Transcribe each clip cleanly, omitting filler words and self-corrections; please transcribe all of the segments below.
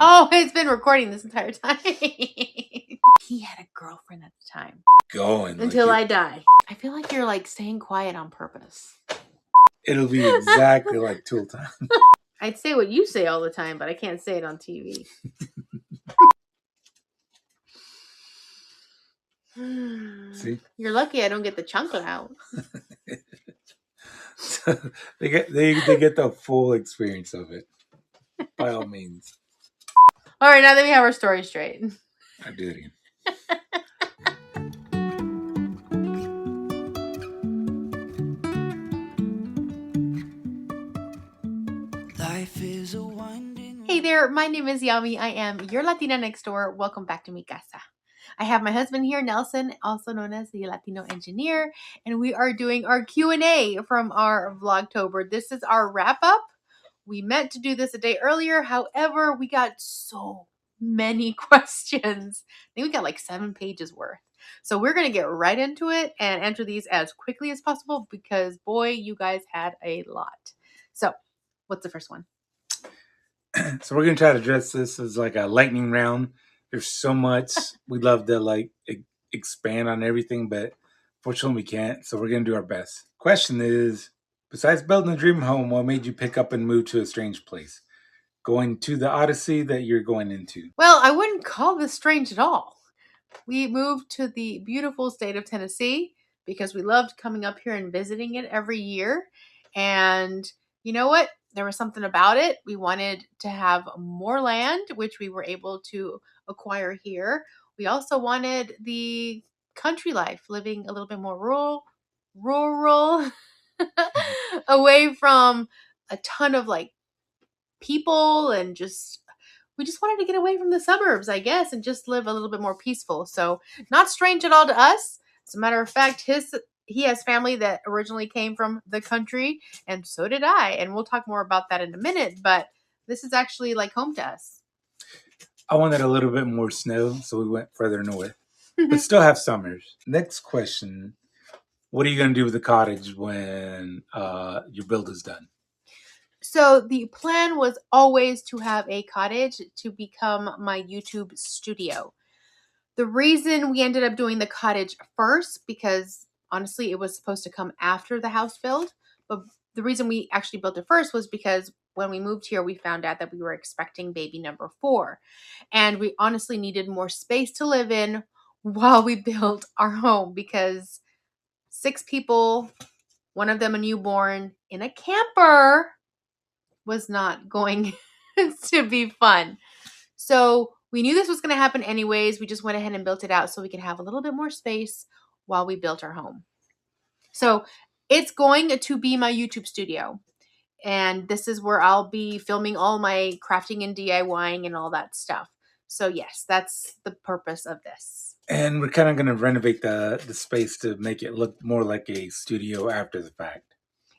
Oh, it's been recording this entire time. He had a girlfriend at the time. Until I die. I feel like you're like staying quiet on purpose. It'll be exactly like Tool time. I'd say what you say all the time, but I can't say it on TV. See? You're lucky I don't get the chocolate out. So they get the full experience of it. By all means. All right, now that we have our story straight. I do it again. Hey there, my name is Yami. I am your Latina next door. Welcome back to mi casa. I have my husband here, Nelson, also known as the Latino engineer, and we are doing our Q&A from our Vlogtober. This is our wrap up. We meant to do this a day earlier. However, we got so many questions. I think we got like 7 pages worth. So we're going to get right into it and answer these as quickly as possible because boy, you guys had a lot. So what's the first one? So we're going to try to address this as like a lightning round. There's so much. We'd love to like expand on everything, but fortunately we can't. So we're going to do our best. Question is, besides building a dream home, what made you pick up and move to a strange place? Going to the odyssey that you're going into? Well, I wouldn't call this strange at all. We moved to the beautiful state of Tennessee because we loved coming up here and visiting it every year. And you know what? There was something about it. We wanted to have more land, which we were able to acquire here. We also wanted the country life, living a little bit more rural, away from a ton of like people and we just wanted to get away from the suburbs, I guess, and just live a little bit more peaceful. So not strange at all to us. As a matter of fact, he has family that originally came from the country, and so did I. And we'll talk more about that in a minute, but this is actually like home to us. I wanted a little bit more snow, so we went further north, but still have summers. Next question. What are you going to do with the cottage when your build is done? So the plan was always to have a cottage to become my YouTube studio. The reason we ended up doing the cottage first, because honestly, it was supposed to come after the house build. But the reason we actually built it first was because when we moved here, we found out that we were expecting baby number 4. And we honestly needed more space to live in while we built our home because 6 people, one of them a newborn, in a camper was not going to be fun. So we knew this was going to happen anyways. We just went ahead and built it out so we could have a little bit more space while we built our home. So it's going to be my YouTube studio. And this is where I'll be filming all my crafting and DIYing and all that stuff. So yes, that's the purpose of this. And we're kind of going to renovate the space to make it look more like a studio after the fact.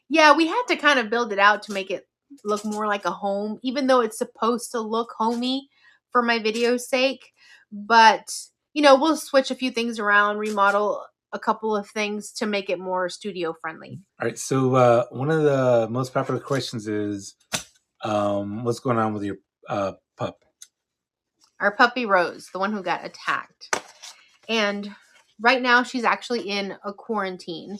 Yeah, we had to kind of build it out to make it look more like a home, even though it's supposed to look homey for my video's sake. But, we'll switch a few things around, remodel a couple of things to make it more studio friendly. All right. So one of the most popular questions is, what's going on with your pup? Our puppy Rose, the one who got attacked. And right now she's actually in a quarantine.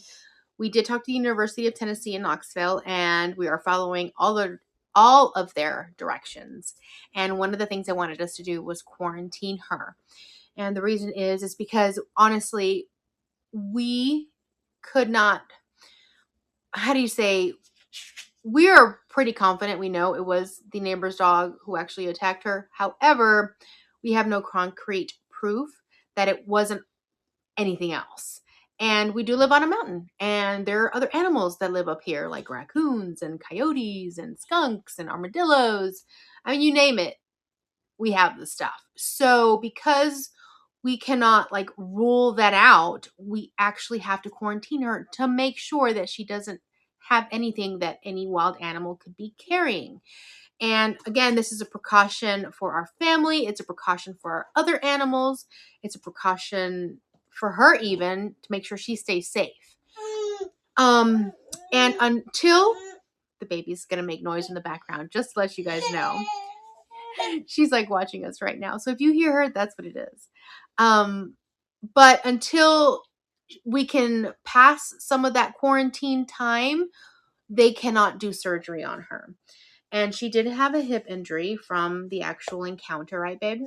We did talk to the University of Tennessee in Knoxville, and we are following all of their directions. And one of the things they wanted us to do was quarantine her. And the reason is because honestly, we could not, we are pretty confident we know it was the neighbor's dog who actually attacked her. However, we have no concrete proof that it wasn't anything else. And we do live on a mountain, and there are other animals that live up here, like raccoons and coyotes and skunks and armadillos. I mean, you name it, we have the stuff. So because we cannot rule that out, we actually have to quarantine her to make sure that she doesn't have anything that any wild animal could be carrying. And again, this is a precaution for our family. It's a precaution for our other animals. It's a precaution for her even to make sure she stays safe. And until the baby's going to make noise in the background, just to let you guys know. She's like watching us right now. So if you hear her, that's what it is. But until we can pass some of that quarantine time, they cannot do surgery on her. And she did have a hip injury from the actual encounter, right, babe?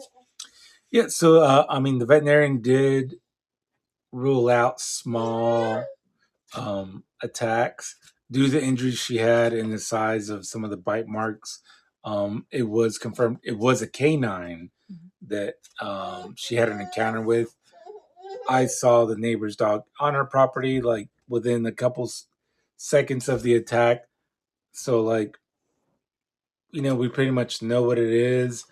Yeah, so I mean, the veterinarian did rule out small attacks due to the injuries she had and the size of some of the bite marks. It was confirmed it was a canine that she had an encounter with. I saw the neighbor's dog on her property like within a couple seconds of the attack. So like, we pretty much know what it is,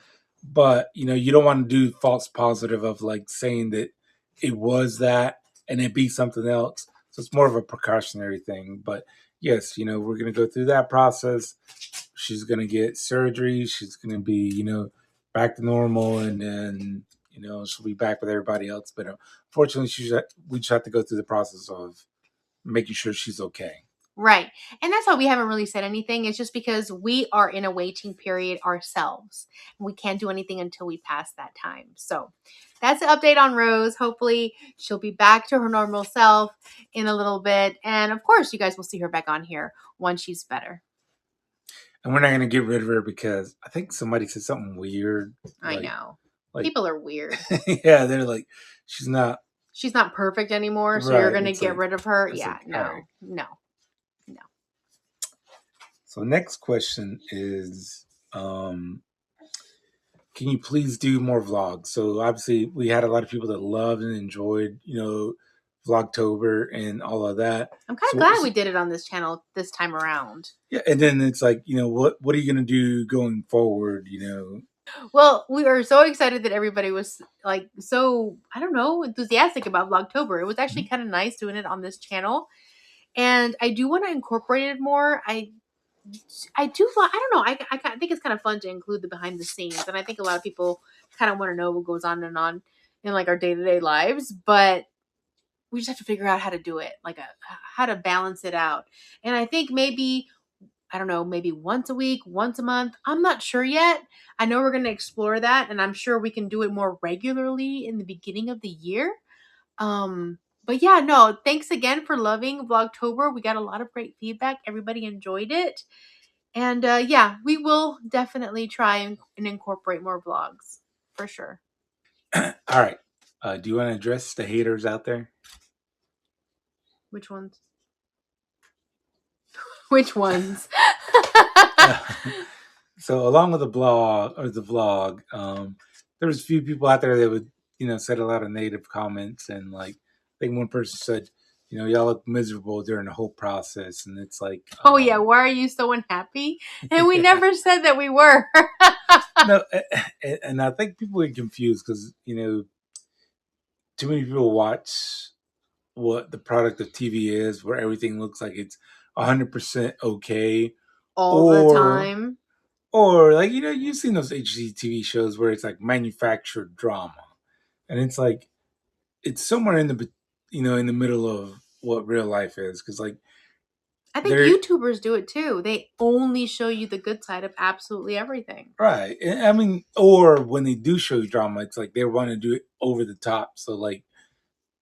but you don't want to do false positive of like saying that it was that and it be something else. So it's more of a precautionary thing. But yes, we're gonna go through that process. She's gonna get surgery. She's gonna be, back to normal, and then she'll be back with everybody else. But unfortunately, we just have to go through the process of making sure she's okay. Right. And that's why we haven't really said anything. It's just because we are in a waiting period ourselves. We can't do anything until we pass that time. So that's an update on Rose. Hopefully she'll be back to her normal self in a little bit. And of course, you guys will see her back on here once she's better. And we're not going to get rid of her because I think somebody said something weird. I know. People are weird. Yeah, they're like, she's not perfect anymore, so you're going to get rid of her? Yeah, no. So next question is, can you please do more vlogs? So obviously we had a lot of people that loved and enjoyed, Vlogtober and all of that. I'm kind of glad we did it on this channel this time around. Yeah, and then it's like, what are you going to do going forward, Well, we were so excited that everybody was like so, I don't know, enthusiastic about Vlogtober. It was actually kind of nice doing it on this channel. And I do want to incorporate it more. I do. I don't know. I think it's kind of fun to include the behind the scenes, and I think a lot of people kind of want to know what goes on in like our day-to-day lives. But we just have to figure out how to do it, like how to balance it out. And I think maybe, I don't know, maybe once a week, once a month. I'm not sure yet. I know we're going to explore that, and I'm sure we can do it more regularly in the beginning of the year. But yeah, no, thanks again for loving Vlogtober. We got a lot of great feedback. Everybody enjoyed it. And yeah, we will definitely try and incorporate more vlogs for sure. All right. Do you want to address the haters out there? Which ones? Which ones? So along with the vlog, there was a few people out there that would, said a lot of negative comments, and like I think one person said, y'all look miserable during the whole process, and it's like, oh yeah, why are you so unhappy? And we never said that we were. No, and I think people get confused because too many people watch what the product of TV is, where everything looks like it's 100% okay all the time. Or like, you've seen those HGTV shows where it's like manufactured drama. And it's like, it's somewhere in the, in the middle of what real life is. Cause like, I think YouTubers do it too. They only show you the good side of absolutely everything. Right. I mean, or when they do show you drama, it's like they want to do it over the top. So like,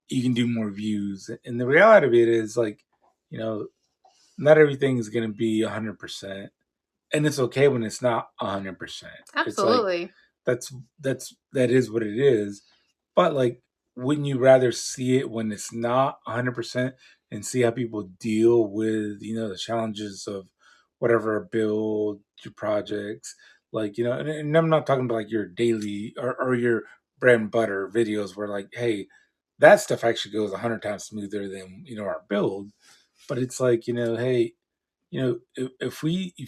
you can do more views. And the reality of it is like, not everything is going to be 100%. And it's okay when it's not 100%. Absolutely. It's like, that is what it is. But like, wouldn't you rather see it when it's not 100% and see how people deal with, the challenges of whatever build, your projects, like, and I'm not talking about like your daily or your bread and butter videos where like, hey, that stuff actually goes 100 times smoother than, our build. But it's like, hey, if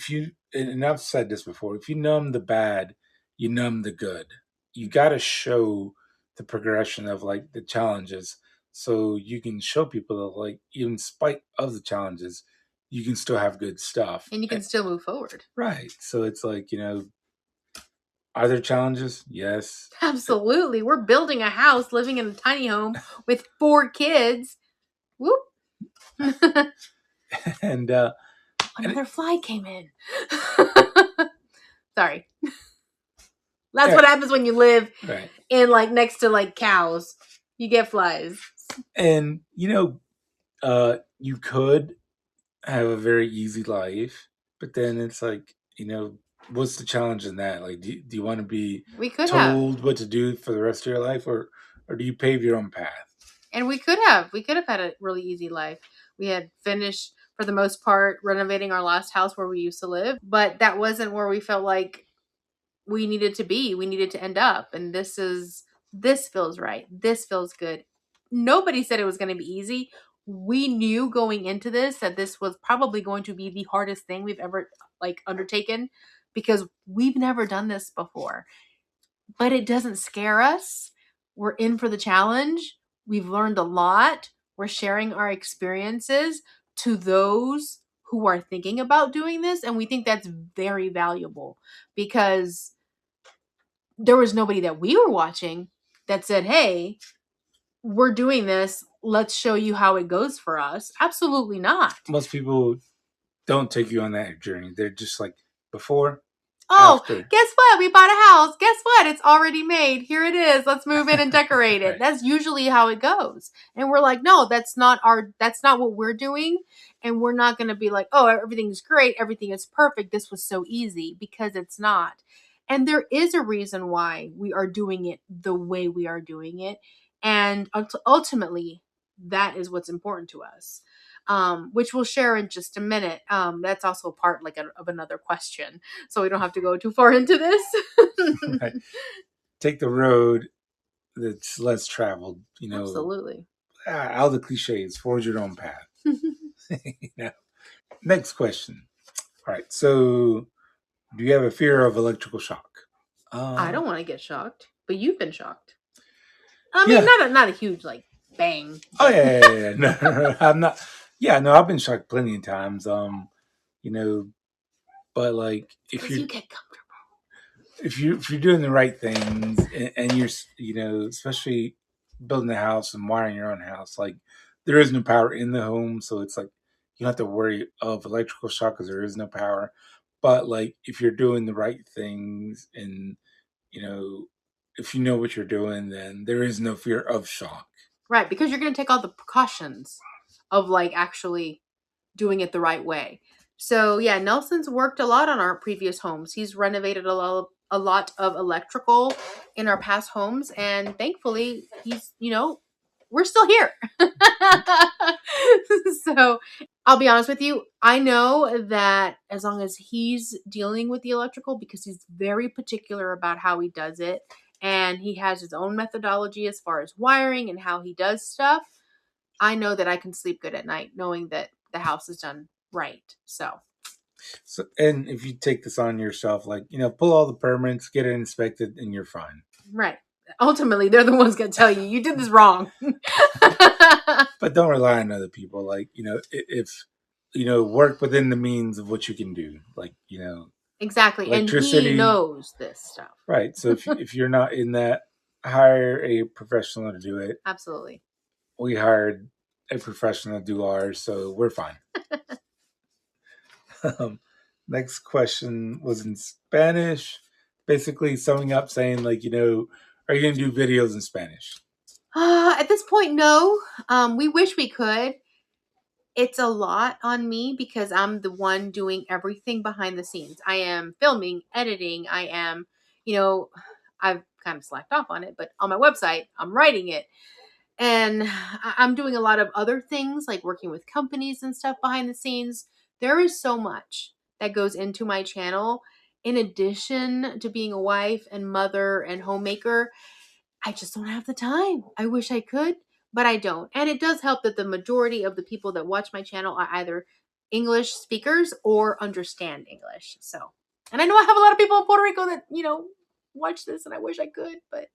you, and I've said this before, if you numb the bad, you numb the good. You got to show the progression of like the challenges, so you can show people that like, even in spite of the challenges, you can still have good stuff and you can still move forward. Right. So it's like, are there challenges? Yes. Absolutely. We're building a house, living in a tiny home with 4 kids. Whoop. And another fly came in. Sorry. That's what happens when you live right in like next to like cows. You get flies. and you could have a very easy life, but then it's like, what's the challenge in that? Like, do you want to be We could have. told what to do for the rest of your life, or do you pave your own path? And we could have had a really easy life. We had finished, for the most part, renovating our last house where we used to live, but that wasn't where we felt like we needed to be. We needed to end up. And this feels right. This feels good. Nobody said it was going to be easy. We knew going into this that this was probably going to be the hardest thing we've ever like undertaken, because we've never done this before. But it doesn't scare us. We're in for the challenge. We've learned a lot. We're sharing our experiences to those who are thinking about doing this. And we think that's very valuable, because there was nobody that we were watching that said, hey, we're doing this. Let's show you how it goes for us. Absolutely not. Most people don't take you on that journey. They're just like, before, Oh, after. guess what? We bought a house. Guess what? It's already made. Here it is. Let's move in and decorate it. Right. That's usually how it goes. And we're like, no, that's not what we're doing. And we're not going to be like, oh, everything's great. Everything is perfect. This was so easy, because it's not. And there is a reason why we are doing it the way we are doing it. And ultimately, that is what's important to us. Which we'll share in just a minute. That's also a part of another question, so we don't have to go too far into this. Right. Take the road that's less traveled. Absolutely. All the cliches. Forge your own path. Next question. All right. So, do you have a fear of electrical shock? I don't want to get shocked, but you've been shocked. I mean, not a huge like bang. Oh yeah. No, I'm not. Yeah, no, I've been shocked plenty of times. But like if you get comfortable. If you're doing the right things, and you're especially building a house and wiring your own house, like there is no power in the home, so it's like you don't have to worry of electrical shock because there is no power. But like if you're doing the right things, and if you know what you're doing, then there is no fear of shock. Right, because you're going to take all the precautions of like actually doing it the right way. So yeah, Nelson's worked a lot on our previous homes. He's renovated a lot of electrical in our past homes, and thankfully he's, we're still here. So I'll be honest with you, I know that as long as he's dealing with the electrical, because he's very particular about how he does it, and he has his own methodology as far as wiring and how he does stuff, I know that I can sleep good at night knowing that the house is done right. So, and if you take this on yourself, like pull all the permits, get it inspected, and you're fine. Right. Ultimately, they're the ones going to tell you did this wrong. But don't rely on other people. Like if work within the means of what you can do. Like exactly, electricity, and he knows this stuff. Right. So if you're not in that, hire a professional to do it. Absolutely. We hired a professional to do ours, so we're fine. Next question was in Spanish. Basically summing up, saying like, are you going to do videos in Spanish? At this point, no. We wish we could. It's a lot on me because I'm the one doing everything behind the scenes. I am filming, editing. I am, I've kind of slacked off on it, but on my website, I'm writing it. And I'm doing a lot of other things like working with companies and stuff behind the scenes. There is so much that goes into my channel. In addition to being a wife and mother and homemaker, I just don't have the time. I wish I could, but I don't. And it does help that the majority of the people that watch my channel are either English speakers or understand English. So, and I know I have a lot of people in Puerto Rico that, watch this, and I wish I could, but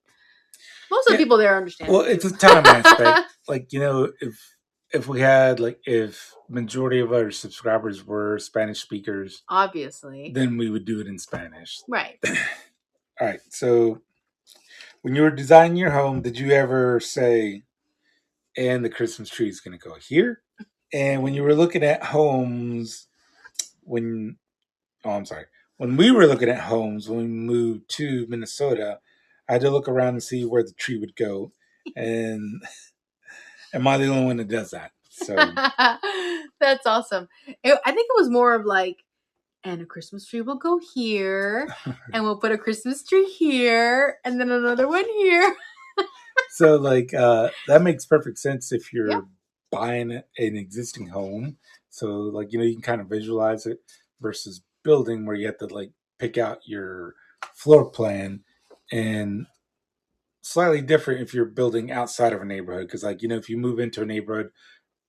most of the people there understand. Well, it's a time aspect. Like, if we had if majority of our subscribers were Spanish speakers, obviously, then we would do it in Spanish. Right. All right. So when you were designing your home, did you ever say, and the Christmas tree is going to go here? And when you were looking at homes, when when we were looking at homes when we moved to Minnesota, I had to look around and see where the tree would go, and am I the only one that does that? So That's awesome. I think it was more of like, and a Christmas tree will go here, and we'll put a Christmas tree here, and then another one here. so like that makes perfect sense if Yeah. you're buying an existing home. So like you can kind of visualize it versus building where you have to like pick out your floor plan, and slightly different if you're building outside of a neighborhood because like if you move into a neighborhood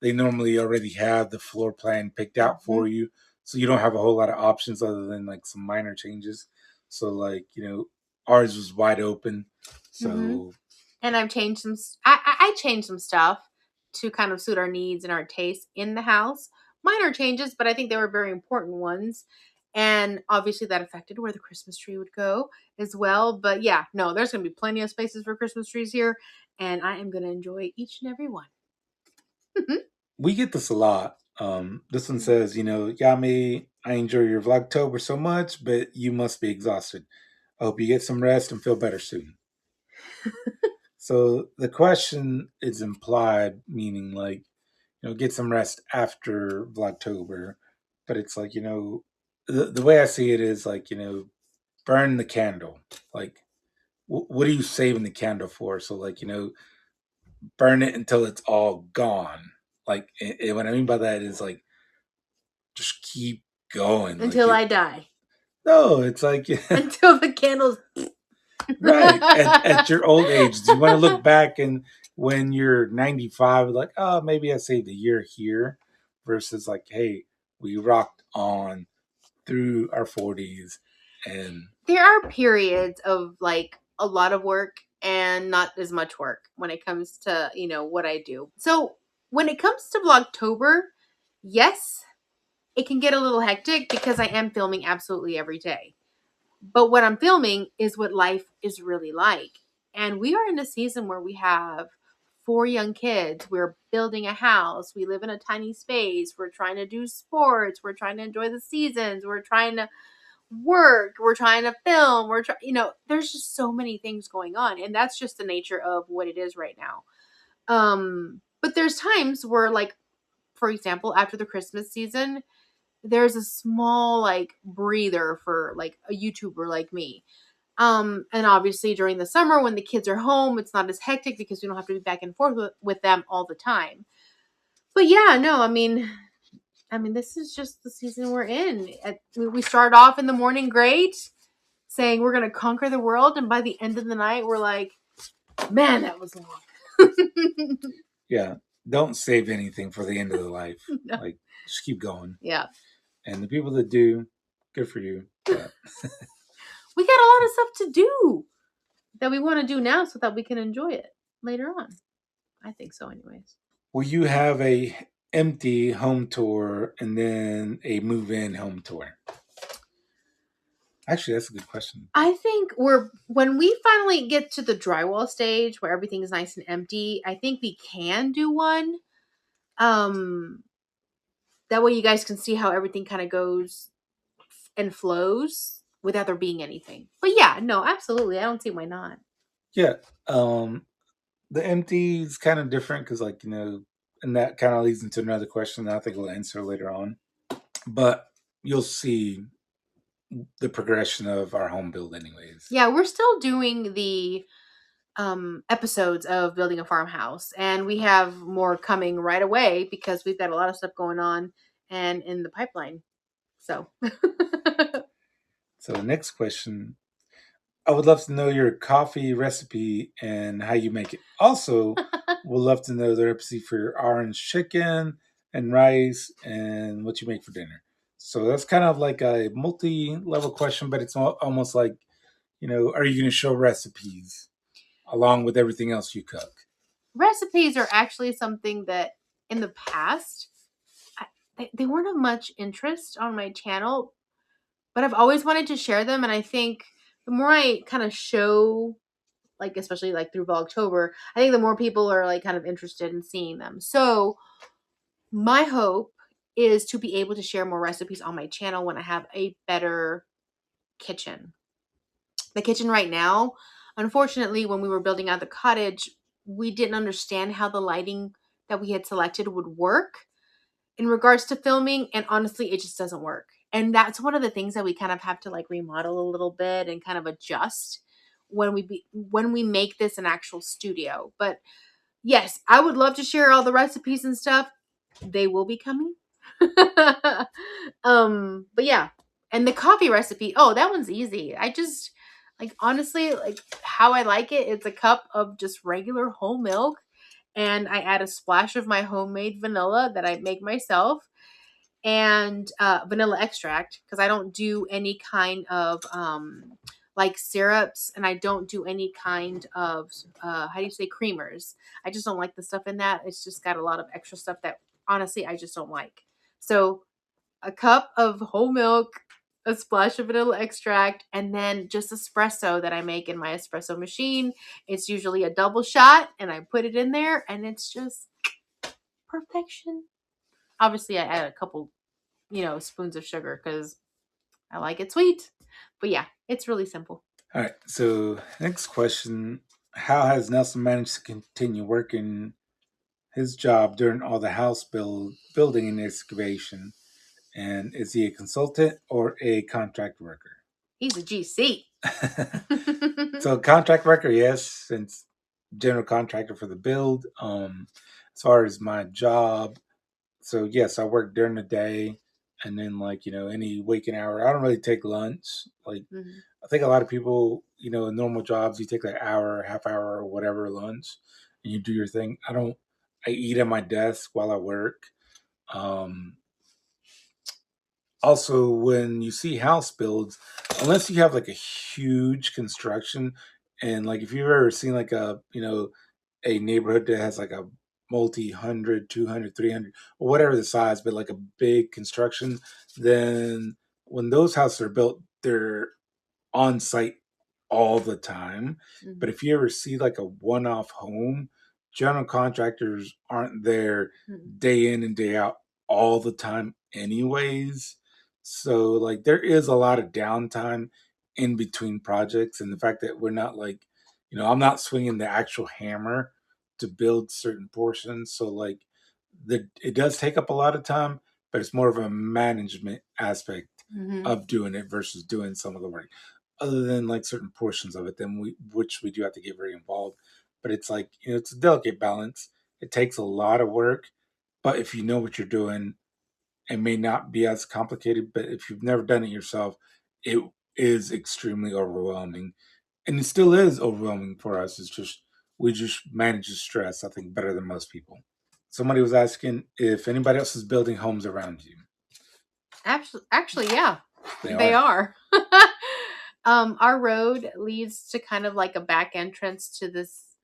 they normally already have the floor plan picked out Mhm. for you, so you don't have a whole lot of options other than like some minor changes. So like ours was wide open. Mhm. So And I've changed some. I changed some stuff to kind of suit our needs and our tastes in the house. Minor changes, but I think they were very important ones. And obviously, that affected where the Christmas tree would go as well. But yeah, no, there's going to be plenty of spaces for Christmas trees here, and I am going to enjoy each and every one. we get this a lot. This one says, Yami, I enjoy your Vlogtober so much, but you must be exhausted. I hope you get some rest and feel better soon. So the question is implied, meaning like, get some rest after Vlogtober. But it's like, the way I see it is like, burn the candle. Like, what are you saving the candle for? So like, burn it until it's all gone. Like, what I mean by that is like, just keep going. Like Until I die. no, it's like Until the candles. right at your old age. Do you want to look back and when you're 95, like, oh, maybe I saved a year here, versus like, hey, we rocked on through our 40s, and There are periods of like a lot of work and not as much work when it comes to, what I do. So when it comes to Vlogtober, yes, it can get a little hectic because I am filming absolutely every day. But what I'm filming is what life is really like. And we are in a season where we have 4 young kids. We're building a house. We live in a tiny space. We're trying to do sports. We're trying to enjoy the seasons. We're trying to work. We're trying to film. There's just so many things going on. And that's just the nature of what it is right now. But there's times where, like, for example, after the Christmas season, there's a small like breather for like a YouTuber like me. And obviously during the summer when the kids are home, it's not as hectic because we don't have to be back and forth with them all the time. But yeah, no, I mean, this is just the season we're in. We start off in the morning great, saying we're gonna conquer the world, and by the end of the night, we're like, man, that was long. yeah, don't save anything for the end of the life. No. Like, just keep going. Yeah, And the people that do, good for you. But we got a lot of stuff to do that we want to do now, so that we can enjoy it later on. I think so, anyways. will you have a empty home tour and then a move-in home tour? Actually, that's a good question. I think when we finally get to the drywall stage where everything is nice and empty, I think we can do one. Um, that way you guys can see how everything kind of goes and flows without there being anything. But yeah, no, absolutely. I don't see why not. Yeah, the empty is kind of different because, like, and that kind of leads into another question that I think we'll answer later on. But you'll see the progression of our home build, anyways. Yeah, we're still doing the episodes of building a farmhouse, and we have more coming right away because we've got a lot of stuff going on and in the pipeline. So So, the next question, I would love to know your coffee recipe and how you make it. Also, would love to know the recipe for your orange chicken and rice and what you make for dinner. So that's kind of like a multi-level question, but it's almost like, are you going to show recipes along with everything else you cook? recipes are actually something that in the past they weren't of much interest on my channel, but I've always wanted to share them. And I think the more I kind of show, like especially like through Vlogtober, I think the more people are like kind of interested in seeing them. So my hope is to be able to share more recipes on my channel when I have a better kitchen. The kitchen right now, unfortunately, when we were building out the cottage, we didn't understand how the lighting that we had selected would work in regards to filming, and honestly it just doesn't work. And that's one of the things that we kind of have to like remodel a little bit and kind of adjust when we make this an actual studio. But yes, I would love to share all the recipes and stuff. They will be coming. But yeah, and the coffee recipe, oh, that one's easy. I just like, honestly, like how I like it, it's a cup of just regular whole milk, and I add a splash of my homemade vanilla that I make myself, and vanilla extract, because I don't do any kind of like syrups, and I don't do any kind of how do you say, creamers. I just don't like the stuff in that. It's just got a lot of extra stuff that honestly I just don't like. So a cup of whole milk, a splash of vanilla extract, and then just espresso that I make in my espresso machine. It's usually a double shot, and I put it in there, and it's just perfection. Obviously, I add a couple, spoons of sugar because I like it sweet. But yeah, it's really simple. All right. So next question: how has Nelson managed to continue working his job during all the house building and excavation? And is he a consultant or a contract worker? He's a GC. So contract worker, yes, since general contractor for the build. As far as my job, so yes, I work during the day, and then like any waking hour, I don't really take lunch. Like Mhm. I think a lot of people, in normal jobs, you take like hour, half hour, or whatever lunch, and you do your thing. I don't. I eat at my desk while I work. Um, Also, when you see house builds, unless you have like a huge construction, and like if you've ever seen like a neighborhood that has like a multi 100, 200, 300, or whatever the size, but like a big construction, then when those houses are built, they're on site all the time. But Mhm. if you ever see like a one off home, general contractors aren't there Mhm. day in and day out all the time, anyways. So, like, there is a lot of downtime in between projects. And the fact that we're not like, I'm not swinging the actual hammer to build certain portions. So, like, it does take up a lot of time, but it's more of a management aspect Mhm. of doing it versus doing some of the work. Other than like certain portions of it, then which we do have to get very involved. But it's like it's a delicate balance. It takes a lot of work, but if you know what you're doing, it may not be as complicated. But if you've never done it yourself, it is extremely overwhelming, and it still is overwhelming for us. It's just we just manage the stress, I think, better than most people. Somebody was asking if anybody else is building homes around you. Actually, yeah, They they are. are. Our road leads to kind of like a back entrance to this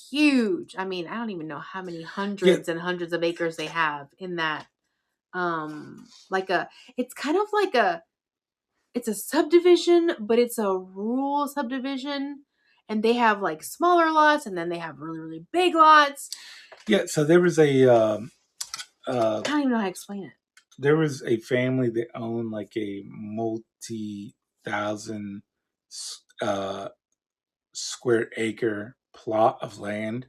huge. I mean, I don't even know how many Yeah, hundreds and hundreds of acres they have in that. Like a, it's kind of like it's a subdivision, but it's a rural subdivision, and they have like smaller lots, and then they have really really big lots. yeah. So there was I don't even know how to explain it. a family that owned like a multi-thousand uh, square acre plot of land,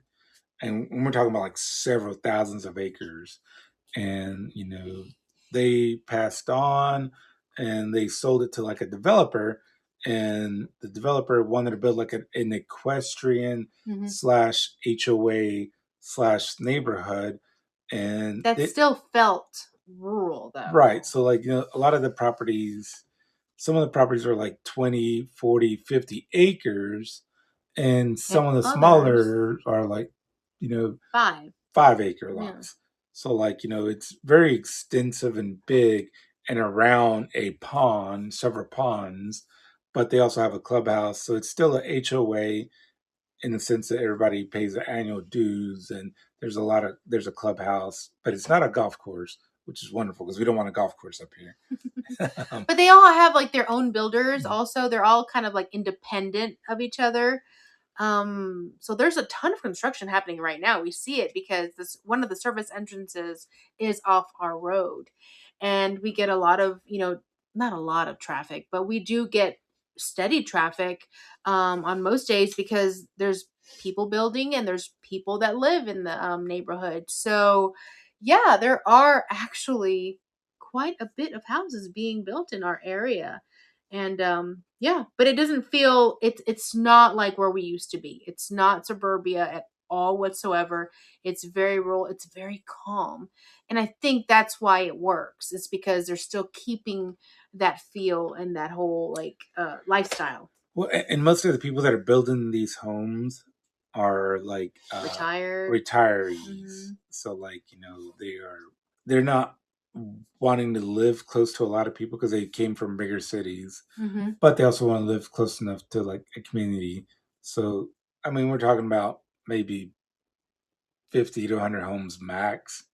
and when we're talking about like several thousands of acres, and they passed on, and they sold it to like a developer, and the developer wanted to build like an equestrian Hmm. slash HOA slash neighborhood, and That it still felt rural though. right. So like a lot of the properties, some of the properties are like 20, 40, 50 acres, and And some of the others smaller are like you know 5. 5 acre Yeah. lots. So like it's very extensive and big, and around a pond, several ponds, but they also have a clubhouse. So it's still a HOA in the sense that everybody pays the annual dues, and there's a clubhouse, but it's not a golf course, which is wonderful because we don't want a golf course up here. um, But they all have like their own builders also. They're all kind of like independent of each other. So there's a ton of construction happening right now. We see it because this one of the service entrances is off our road. And we get a lot of, not a lot of traffic, but we do get steady traffic on most days because there's people building and there's people that live in the neighborhood. So, yeah, there are actually quite a bit of houses being built in our area. And yeah, but it doesn't feel it's not like where we used to be. It's not suburbia at all whatsoever. It's very rural, it's very calm. And I think that's why it works. It's because they're still keeping that feel and that whole like lifestyle. Well, and most of the people that are building these homes are like Retired. retirees. Mhm. So like, they're not wanting to live close to a lot of people because they came from bigger cities, Mhm. but they also want to live close enough to like a community. So I mean, we're talking about maybe 50 to 100 homes max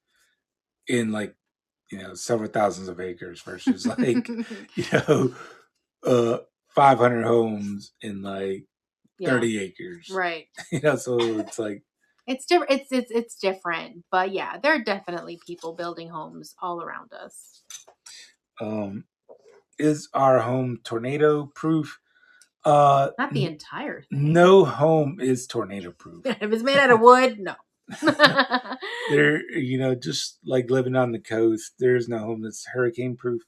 in like, several thousands of acres versus like, you know, uh 500 homes in like Yeah. 30 acres. Right. So it's like, It's different. It's different, but yeah, there are definitely people building homes all around us. um is our home tornado proof? Not the entire thing. No home is tornado proof. If it's made out of wood, no. There, just like living on the coast, there's no home that's hurricane proof.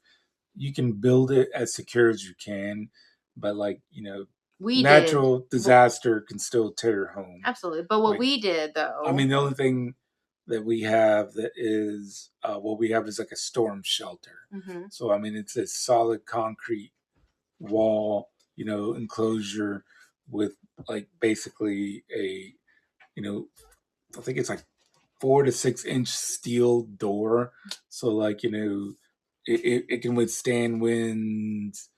You can build it as secure as you can, but like, We did. natural disaster can still tear your home. Absolutely. But what Like, we did I though. mean, the only thing that we have that is what we have is like a storm shelter. Mhm. So I mean, it's a solid concrete wall, enclosure with like basically a, you know, I think it's like 4 to 6 inch steel door. So like, it can withstand winds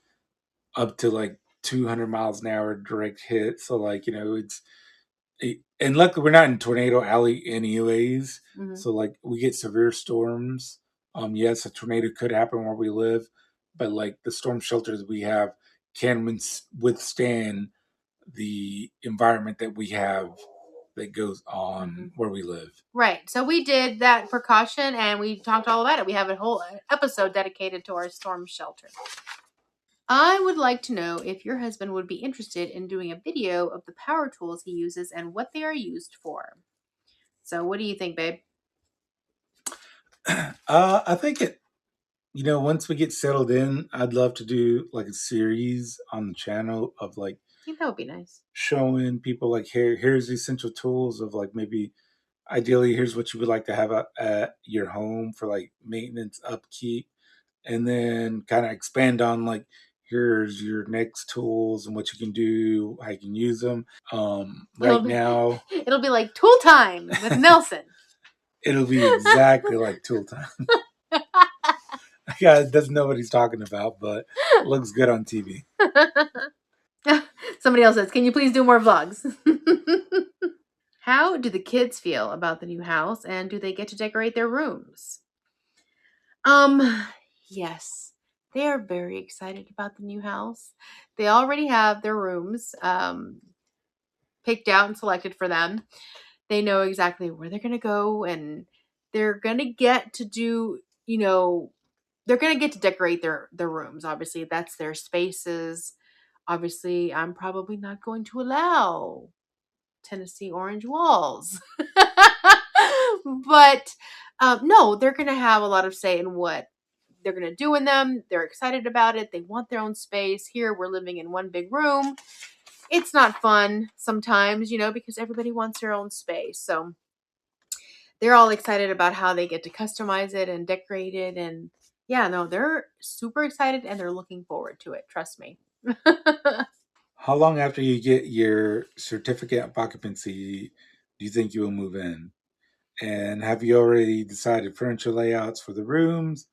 up to like 200 miles an hour direct hit. So like, and luckily we're not in tornado alley anyways. Mhm. So like we get severe storms. Yes, a tornado could happen where we live, but like the storm shelters we have can withstand the environment that we have that goes on Mhm. where we live. Right. So we did that precaution and we talked all about it. We have a whole episode dedicated to our storm shelter. I would like to know if your husband would be interested in doing a video of the power tools he uses and what they are used for. So, what do you think, babe? I think once we get settled in, I'd love to do like a series on the channel of like I think that would be nice. showing people like here's the essential tools of like maybe ideally here's what you would like to have at your home for like maintenance upkeep, and then kind of expand on like here's your next tools and what you can do, how you can use them. Right now It'll be like tool time with Nelson. it'll be exactly like tool time. Yeah, doesn't know what he's talking about, but looks good on TV. Somebody else says, "Can you please do more vlogs?" How do the kids feel about the new house and do they get to decorate their rooms? Um, yes. They are very excited about the new house. They already have their rooms picked out and selected for them. They know exactly where they're going to go and they're going to get to do, they're going to get to decorate their rooms. Obviously, that's their spaces. Obviously, I'm probably not going to allow Tennessee orange walls. But no, they're going to have a lot of say in what they're going to do in them. They're excited about it. They want their own space. Here, we're living in one big room. It's not fun sometimes, because everybody wants their own space. So they're all excited about how they get to customize it and decorate it. And yeah, no, they're super excited and they're looking forward to it. Trust me. How long after you get your certificate of occupancy do you think you will move in? And have you already decided furniture layouts for the rooms?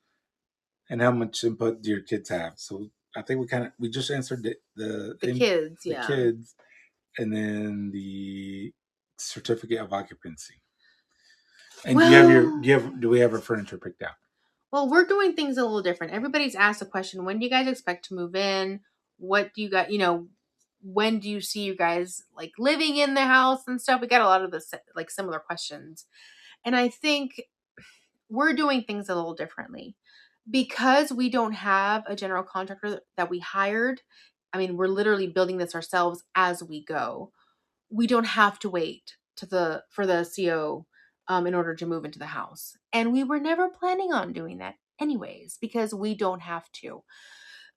And how much input do your kids have? So I think we just answered The kids, the yeah. kids, and then the certificate of occupancy. And Well, do we have our furniture picked out? Well, we're doing things a little different. Everybody's asked a question. When do you guys expect to move in? What do you got, when do you see you guys like living in the house and stuff? We got a lot of the like similar questions. And I think we're doing things a little differently. because we don't have a general contractor that we hired. I mean, we're literally building this ourselves as we go. We don't have to wait for the CO in order to move into the house. And we were never planning on doing that anyways, because we don't have to.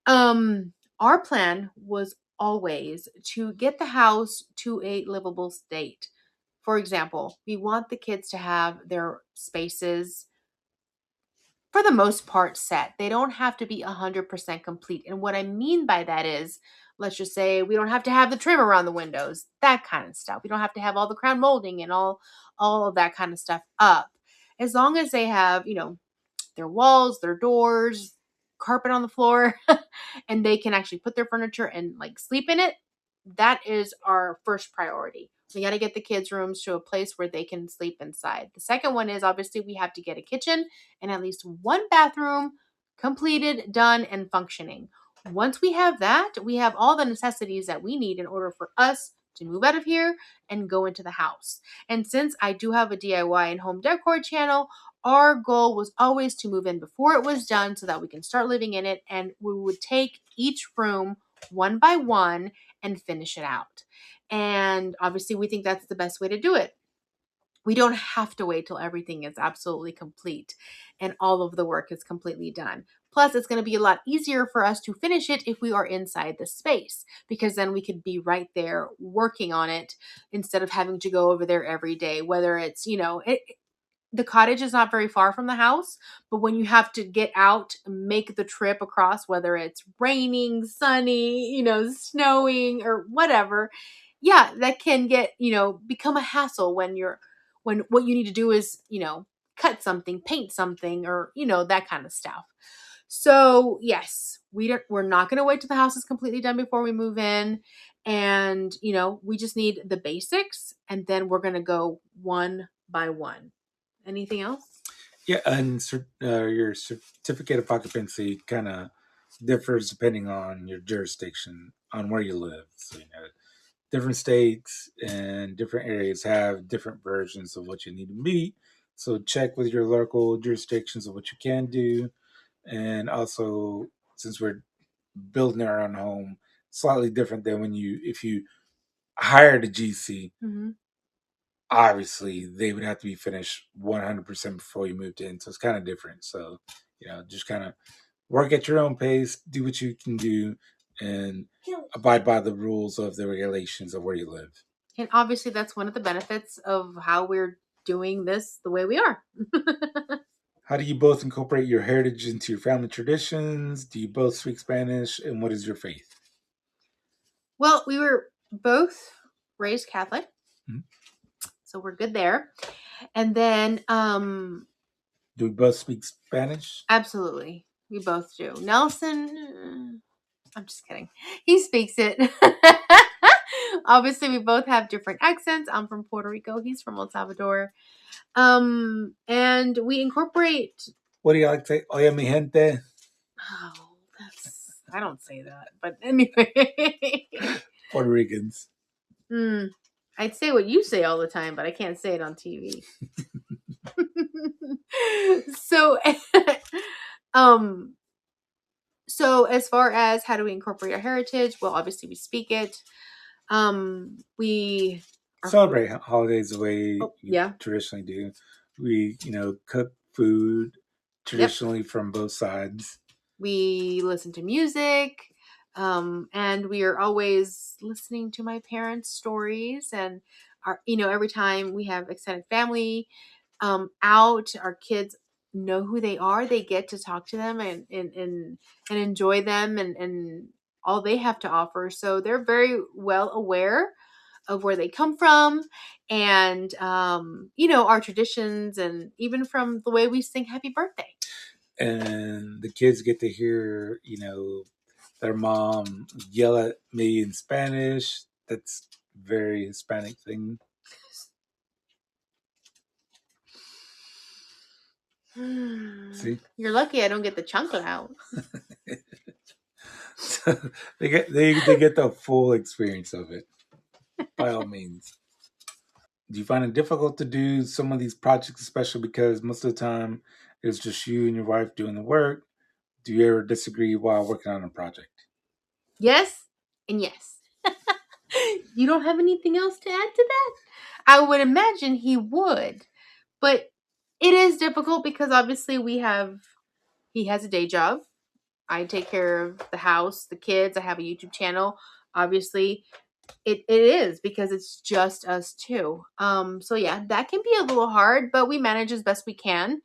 Our plan was always to get the house to a livable state. For example, we want the kids to have their spaces for the most part set. They don't have to be 100% complete. And what I mean by that is, let's just say we don't have to have the trim around the windows, that kind of stuff. We don't have to have all the crown molding and all of that kind of stuff up. As long as they have, their walls, their doors, carpet on the floor, and they can actually put their furniture and like sleep in it, that is our first priority. We got to get the kids' rooms to a place where they can sleep inside. The second one is obviously we have to get a kitchen and at least one bathroom completed, done, and functioning. Once we have that, we have all the necessities that we need in order for us to move out of here and go into the house. And since I do have a DIY and home decor channel, our goal was always to move in before it was done so that we can start living in it, and we would take each room one by one and finish it out. And obviously, we think that's the best way to do it. We don't have to wait till everything is absolutely complete and all of the work is completely done. Plus, it's going to be a lot easier for us to finish it if we are inside the space, because then we could be right there working on it instead of having to go over there every day. Whether it's, the cottage is not very far from the house, but when you have to get out, make the trip across, whether it's raining, sunny, snowing or whatever, yeah, that can become a hassle when what you need to do is, cut something, paint something, or, that kind of stuff. So yes, we're not going to wait till the house is completely done before we move in. And, we just need the basics, and then we're going to go one by one. Anything else? Yeah, and your certificate of occupancy kind of differs depending on your jurisdiction, on where you live. So, different states and different areas have different versions of what you need to meet. So, check with your local jurisdictions of what you can do. And also, since we're building our own home, slightly different than if you hired a GC, Mm-hmm. obviously they would have to be finished 100% before you moved in. So it's kind of different. So, just kind of work at your own pace, do what you can do, and abide by the rules of the regulations of where you live. And obviously, that's one of the benefits of how we're doing this the way we are. How do you both incorporate your heritage into your family traditions? Do you both speak Spanish? And what is your faith? Well, we were both raised Catholic, Mm-hmm. so we're good there. And then, Do we both speak Spanish? absolutely, we both do. Nelson, I'm just kidding. He speaks it. Obviously, we both have different accents. I'm from Puerto Rico. He's from El Salvador. And we incorporate. What do you like to say? Oye, mi gente. Oh, I don't say that, but anyway. Puerto Ricans. I'd say what you say all the time, but I can't say it on TV. So, so as far as how do we incorporate our heritage? Well, obviously we speak it. We celebrate holidays the way yeah, traditionally do. We, cook food traditionally from both sides. We listen to music, and we are always listening to my parents' stories. And every time we have extended family out, our kids know who they are. They get to talk to them and enjoy them and all they have to offer. So they're very well aware of where they come from, and our traditions, and even from the way we sing happy birthday. And the kids get to hear, their mom yell at me in Spanish. That's a very Hispanic thing. See, you're lucky I don't get the chancla out. So they get the full experience of it. By all means. Do you find it difficult to do some of these projects, especially because most of the time it's just you and your wife doing the work? Do you ever disagree while working on a project? Yes and yes. You don't have anything else to add to that? I would imagine he would, but it is difficult because obviously he has a day job. I take care of the house, the kids. I have a YouTube channel. Obviously, it is because it's just us two. So yeah, that can be a little hard, but we manage as best we can.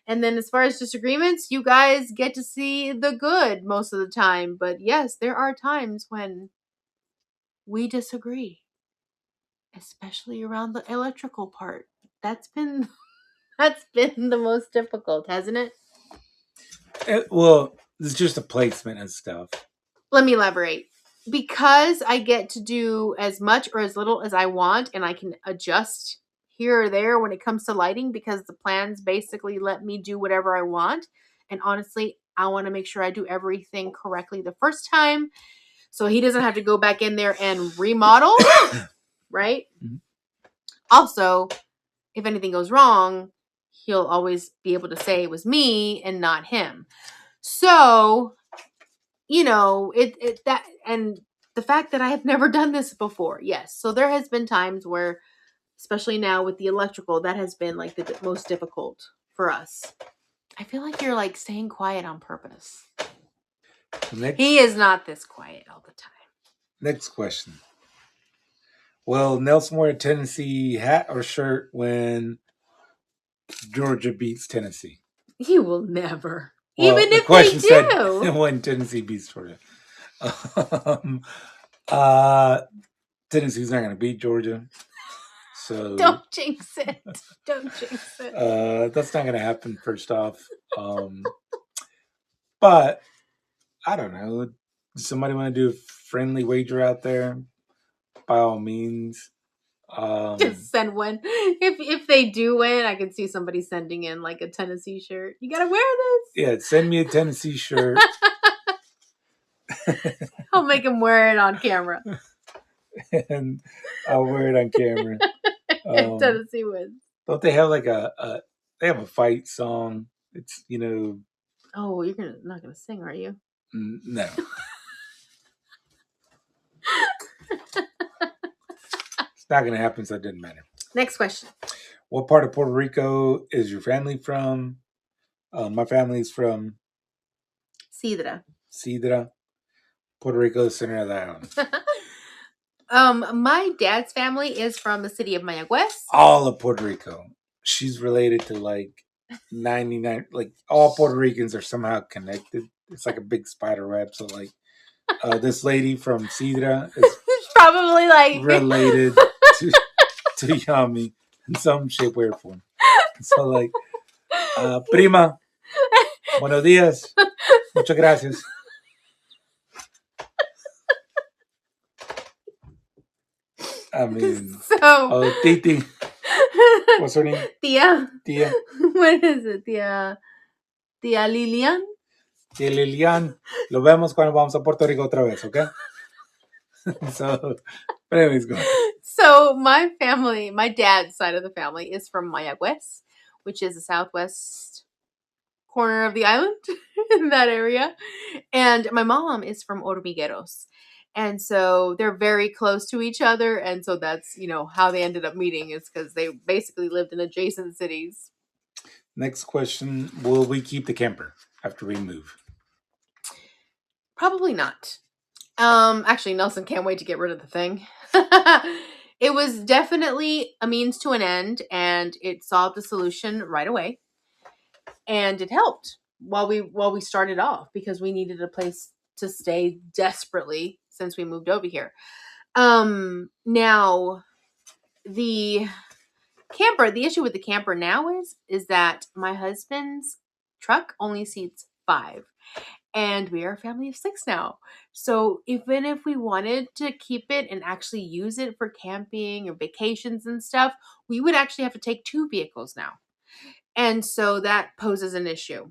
And then as far as disagreements, you guys get to see the good most of the time. But yes, there are times when we disagree, especially around the electrical part. That's been that's been the most difficult, hasn't it? Well, it's just a placement and stuff. Let me elaborate. Because I get to do as much or as little as I want, and I can adjust here or there when it comes to lighting because the plans basically let me do whatever I want. And honestly, I want to make sure I do everything correctly the first time so he doesn't have to go back in there and remodel, right? Mhm. Also, if anything goes wrong, he'll always be able to say it was me and not him. So, that, and the fact that I have never done this before. Yes. So there has been times where, especially now with the electrical, that has been like the most difficult for us. I feel like you're like staying quiet on purpose. He is not this quiet all the time. Next question. Will Nelson wear a Tennessee hat or shirt when Georgia beats Tennessee? He will never. Well, Even the if question they said do. when Tennessee beats Georgia. Tennessee's not going to beat Georgia. So Don't jinx it. Don't jinx it. that's not going to happen, first off. But I don't know. Does somebody want to do a friendly wager out there? By all means. Just send one. If they do win, I can see somebody sending in like a Tennessee shirt. You gotta wear this. Yeah, send me a Tennessee shirt. I'll make him wear it on camera. And I'll wear it on camera. If Tennessee wins. Don't they have like they have a fight song? It's Oh, you're not gonna sing, are you? no. It's not gonna happen, so it doesn't matter. Next question. What part of Puerto Rico is your family from? My family's from Sidra, Puerto Rico, the center of the island. My dad's family is from the city of Mayagüez. All of Puerto Rico. She's related to like 99. Like all Puerto Ricans are somehow connected. It's like a big spider web. So like this lady from Sidra is probably like related to Yami in some shape, way, or form. So like, prima, buenos días, muchas gracias. I mean, Titi. What's her name? Tia. Tia. What is it? Tia Lilian? Tia Lilian. Lo vemos cuando vamos a Puerto Rico otra vez, okay? So, but anyways, go ahead. So my family, my dad's side of the family is from Mayagüez, which is the southwest corner of the island in that area. And my mom is from Hormigueros. And so they're very close to each other. And so that's, how they ended up meeting is because they basically lived in adjacent cities. Next question. Will we keep the camper after we move? Probably not. Actually, Nelson can't wait to get rid of the thing. It was definitely a means to an end, and it solved the solution right away. And it helped while we started off because we needed a place to stay desperately since we moved over here. Now the issue with the camper now is that my husband's truck only seats 5. And we are a family of 6 now. So even if we wanted to keep it and actually use it for camping or vacations and stuff, we would actually have to take 2 vehicles now. And so that poses an issue.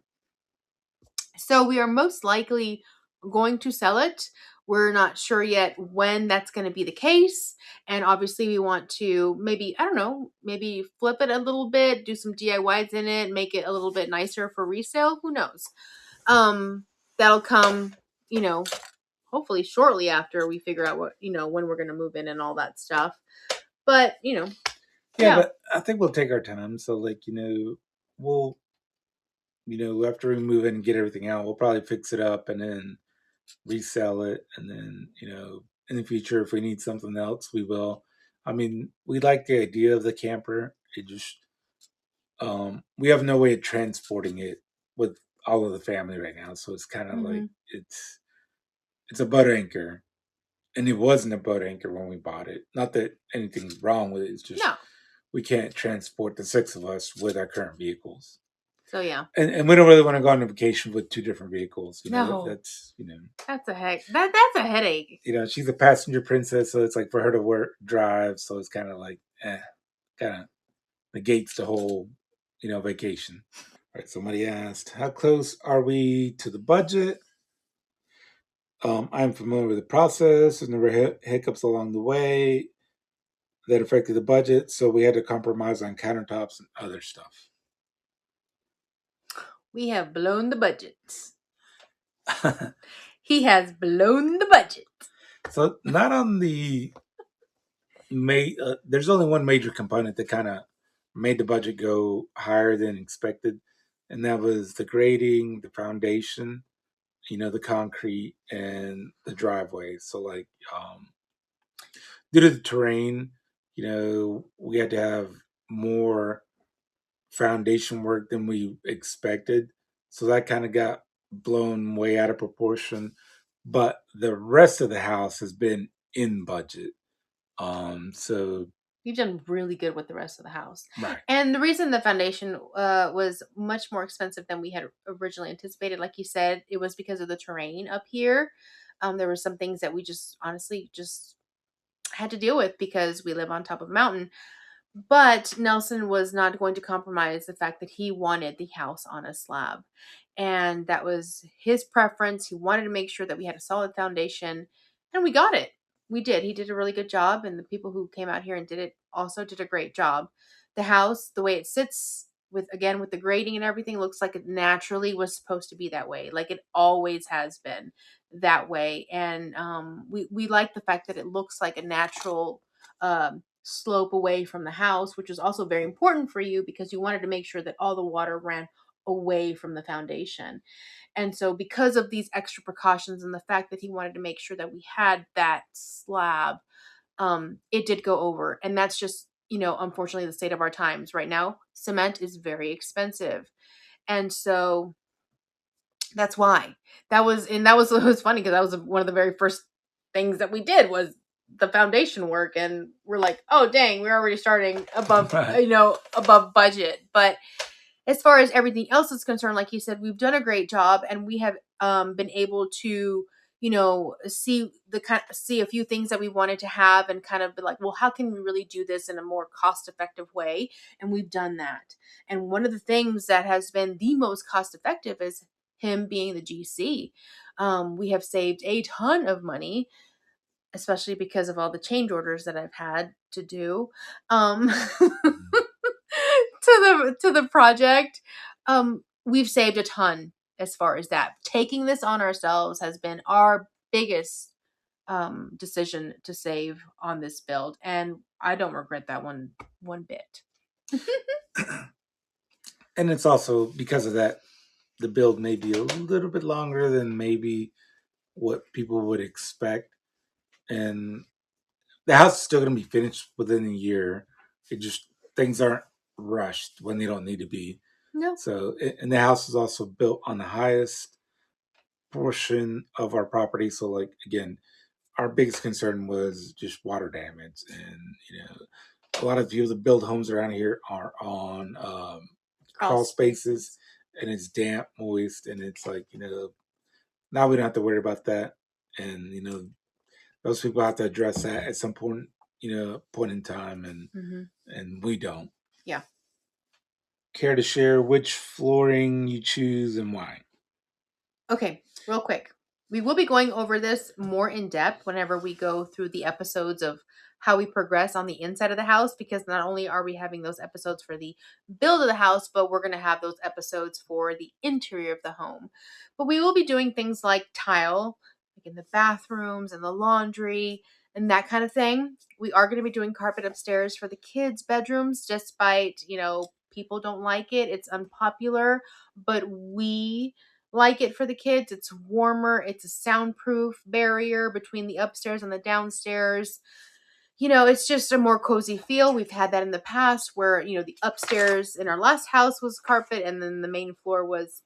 So we are most likely going to sell it. We're not sure yet when that's going to be the case. And obviously we want to maybe flip it a little bit, do some DIYs in it, make it a little bit nicer for resale. Who knows? That'll come, hopefully shortly after we figure out what, when we're going to move in and all that stuff. But, Yeah, but I think we'll take our time. So, like, we'll, after we move in and get everything out, we'll probably fix it up and then resell it. And then, in the future, if we need something else, we will. I mean, we like the idea of the camper. It just, we have no way of transporting it with all of the family right now. So it's kind of like, it's a boat anchor. And it wasn't a boat anchor when we bought it. Not that anything's wrong with it. It's just we can't transport the 6 of us with our current vehicles. So yeah, and we don't really want to go on a vacation with 2 different vehicles. That's that's a heck. That's a headache. She's a passenger princess, so it's like for her to drive. So it's kind of like, kind of negates the whole, vacation. All right. Somebody asked, how close are we to the budget? I'm familiar with the process. There's never hiccups along the way that affected the budget, so we had to compromise on countertops and other stuff. We have blown the budget. He has blown the budget. So not on the there's only one major component that kind of made the budget go higher than expected, and that was the grading, the foundation, the concrete, and the driveway. So like, due to the terrain, we had to have more foundation work than we expected. So that kind of got blown way out of proportion. But the rest of the house has been in budget. So you've done really good with the rest of the house. Right. And the reason the foundation was much more expensive than we had originally anticipated, like you said, it was because of the terrain up here. There were some things that we just honestly just had to deal with because we live on top of a mountain. But Nelson was not going to compromise the fact that he wanted the house on a slab. And that was his preference. He wanted to make sure that we had a solid foundation, and we got it. We did. He did a really good job, and the people who came out here and did it also did a great job. The house, the way it sits, with the grading and everything, looks like it naturally was supposed to be that way. Like it always has been that way. And we like the fact that it looks like a natural slope away from the house, which was also very important for you because you wanted to make sure that all the water ran away from the foundation. And so because of these extra precautions and the fact that he wanted to make sure that we had that slab, it did go over. And that's just, unfortunately the state of our times right now. Cement is very expensive. And so that's why it was funny because that was one of the very first things that we did was the foundation work, and we're like, oh dang, we're already starting above above budget. But as far as everything else is concerned, like you said, we've done a great job, and we have been able to see a few things that we wanted to have and kind of be like, well, how can we really do this in a more cost effective way? And we've done that. And one of the things that has been the most cost effective is him being the GC. We have saved a ton of money, especially because of all the change orders that I've had to do to the project. We've saved a ton as far as that. Taking this on ourselves has been our biggest decision to save on this build, and I don't regret that one bit. And it's also because of that, the build may be a little bit longer than maybe what people would expect. And the house is still going to be finished within a year. It just, things aren't rushed when they don't need to be. No. So, and the house is also built on the highest portion of our property. So, like, again, our biggest concern was just water damage. And, a lot of people that build homes around here are on crawl spaces, and it's damp, moist, and it's like, now we don't have to worry about that. And, those people have to address that at some point, point in time, and we don't. Yeah. Care to share which flooring you choose and why? Okay, real quick. We will be going over this more in depth whenever we go through the episodes of how we progress on the inside of the house, because not only are we having those episodes for the build of the house, but we're going to have those episodes for the interior of the home. But we will be doing things like tile, like in the bathrooms and the laundry and that kind of thing. We are going to be doing carpet upstairs for the kids' bedrooms, despite, people don't like it. It's unpopular, but we like it for the kids. It's warmer. It's a soundproof barrier between the upstairs and the downstairs. It's just a more cozy feel. We've had that in the past where, the upstairs in our last house was carpet and then the main floor was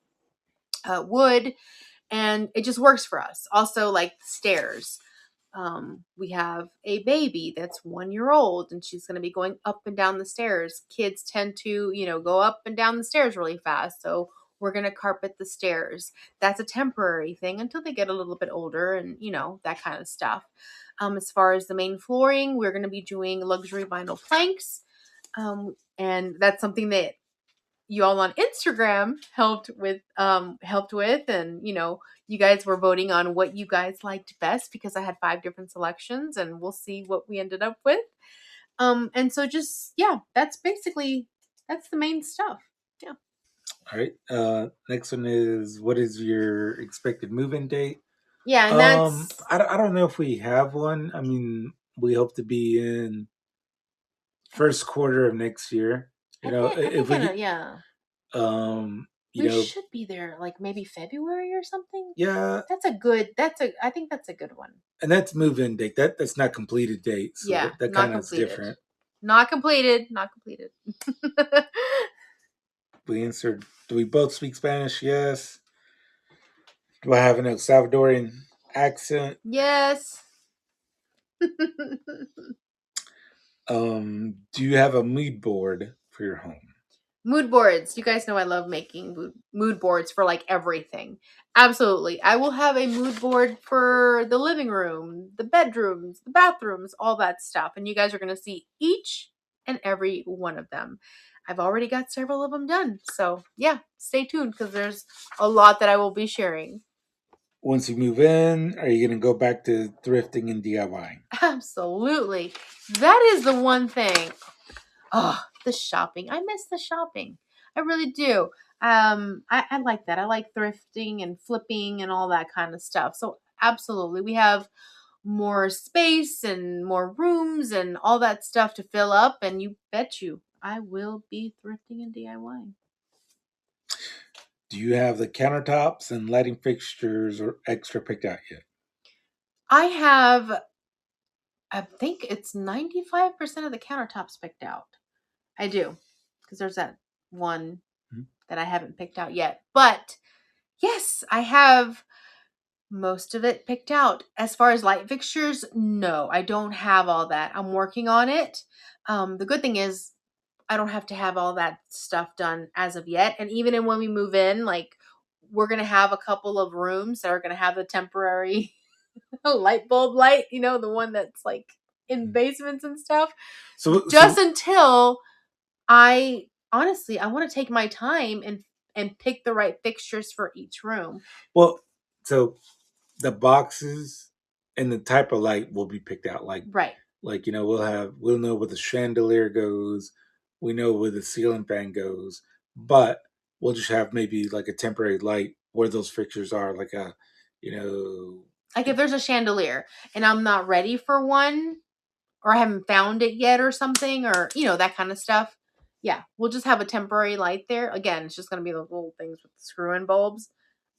wood, and it just works for us. Also, like the stairs. We have a baby that's 1 year old and she's going to be going up and down the stairs. Kids tend to, go up and down the stairs really fast. So we're going to carpet the stairs. That's a temporary thing until they get a little bit older and, that kind of stuff. As far as the main flooring, we're going to be doing luxury vinyl planks. And that's something that you all on Instagram helped with, and you guys were voting on what you guys liked best, because I had 5 different selections and we'll see what we ended up with. And so just, that's the main stuff. Yeah. All right. Next one is, what is your expected move-in date? Yeah, and that's I don't know if we have one. I mean, we hope to be in first quarter of next year. If we we should be there like maybe February or something. Yeah. I think that's a good one. And that's move-in date. That's not completed date. So yeah, that kind of is different. Not completed. We answered, do we both speak Spanish? Yes. Do I have an El Salvadorian accent? Yes. Do you have a mood board for your home? Mood boards. You guys know I love making mood boards for like everything. Absolutely. I will have a mood board for the living room, the bedrooms, the bathrooms, all that stuff. And you guys are going to see each and every one of them. I've already got several of them done. So yeah, stay tuned because there's a lot that I will be sharing. Once you move in, are you going to go back to thrifting and DIY? Absolutely. That is the one thing. Oh, the shopping. I miss the shopping. I really do. I like that. I like thrifting and flipping and all that kind of stuff. So absolutely. We have more space and more rooms and all that stuff to fill up. And you bet you I will be thrifting and DIYing. Do you have the countertops and lighting fixtures or extra picked out yet? I think it's 95% of the countertops picked out. I do, because there's that one that I haven't picked out yet. But yes, I have most of it picked out. As far as light fixtures, no, I don't have all that. I'm working on it. The good thing is I don't have to have all that stuff done as of yet. And even when we move in, like, we're going to have a couple of rooms that are going to have the temporary light bulb light, the one that's like in basements and stuff. So until I want to take my time and pick the right fixtures for each room. Well, so the boxes and the type of light will be picked out. Right. Like, we'll know where the chandelier goes. We know where the ceiling fan goes, but we'll just have maybe like a temporary light where those fixtures are, like like if there's a chandelier and I'm not ready for one, or I haven't found it yet or something, or, that kind of stuff. Yeah, we'll just have a temporary light there. Again, it's just going to be those little things with the screw-in bulbs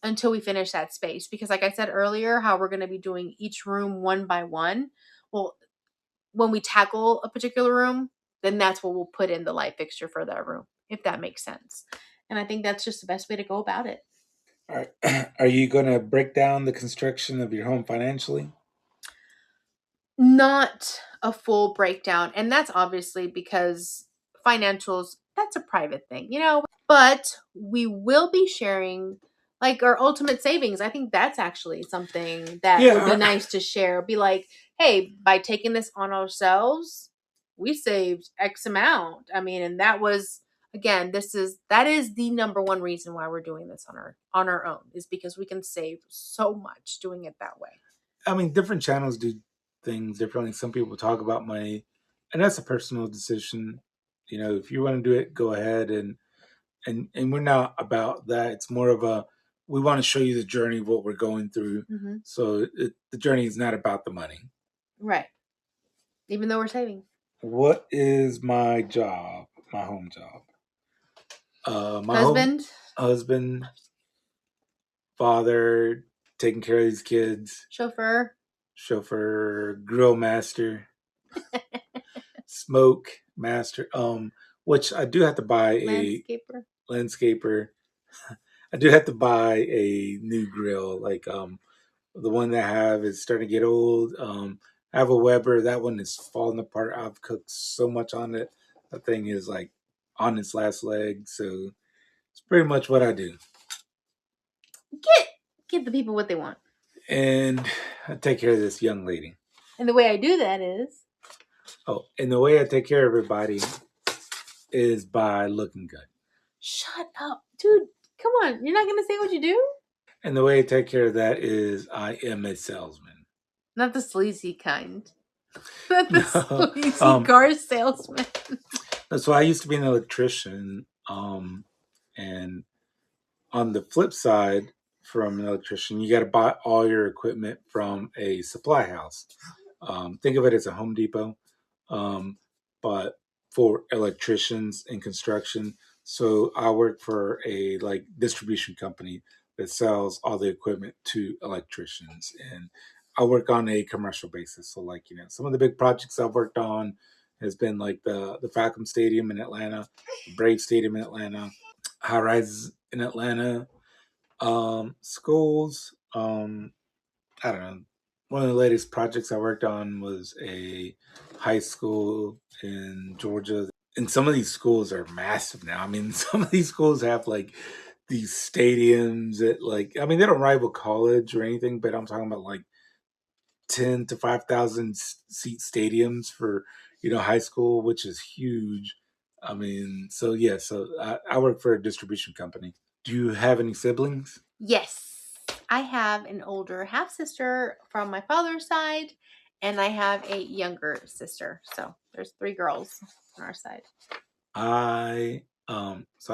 until we finish that space. Because like I said earlier, how we're going to be doing each room one by one. Well, when we tackle a particular room, then that's what we'll put in the light fixture for that room, if that makes sense. And I think that's just the best way to go about it. All right. Are you going to break down the construction of your home financially? Not a full breakdown. And that's obviously because financials, that's a private thing, but we will be sharing like our ultimate savings. I think that's actually something that would be nice to share. Be like, hey, by taking this on ourselves, we saved X amount. I mean, and that was, again, that is the number one reason why we're doing this on our own, is because we can save so much doing it that way. I mean, different channels do things differently. Some people talk about money, and that's a personal decision. If you want to do it, go ahead. And we're not about that. It's more of a, we want to show you the journey of what we're going through. Mm-hmm. So the journey is not about the money. Right. Even though we're saving. What is my job? My home job. My Husband. Husband, father, taking care of these kids, chauffeur, grill master, smoke master. Which I do have to buy landscaper. I do have to buy a new grill. Like the one that I have is starting to get old. I have a Weber. That one is falling apart. I've cooked so much on it. That thing is like on its last leg. So it's pretty much what I do. Give the people what they want. And I take care of this young lady. And the way I do that is... And the way I take care of everybody is by looking good. Shut up. Dude, come on. You're not going to say what you do? And the way I take care of that is I am a salesman. Not the sleazy kind. Not the sleazy car salesman. So I used to be an electrician. And on the flip side, from an electrician, you got to buy all your equipment from a supply house. Think of it as a Home Depot, but for electricians in construction. So I work for a distribution company that sells all the equipment to electricians, and I work on a commercial basis. So some of the big projects I've worked on has been like the Falcon Stadium in Atlanta, the Brave Stadium in Atlanta, high rises in Atlanta, schools. I don't know. One of the latest projects I worked on was a high school in Georgia. And some of these schools are massive now. I mean, some of these schools have these stadiums that they don't rival college or anything, but I'm talking about 10 to 5,000 seat stadiums for, high school, which is huge. I mean, so I work for a distribution company. Do you have any siblings? Yes. I have an older half sister from my father's side, and I have a younger sister. So there's 3 girls on our side. So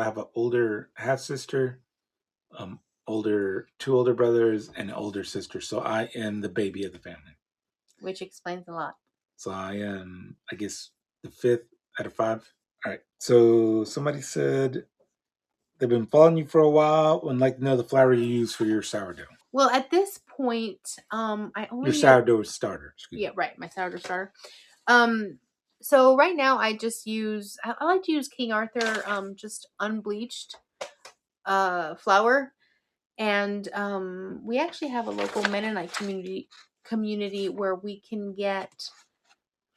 I have an older half sister, two older brothers, and an older sister. So I am the baby of the family. Which explains a lot. So I am, I guess, the 5th out of 5. All right. So somebody said they've been following you for a while and like to know the flour you use for your sourdough. Well, at this point, I only... Your sourdough starter. Yeah, right. My sourdough starter. So right now I just use... I like to use King Arthur, just unbleached flour. And we actually have a local Mennonite community where we can get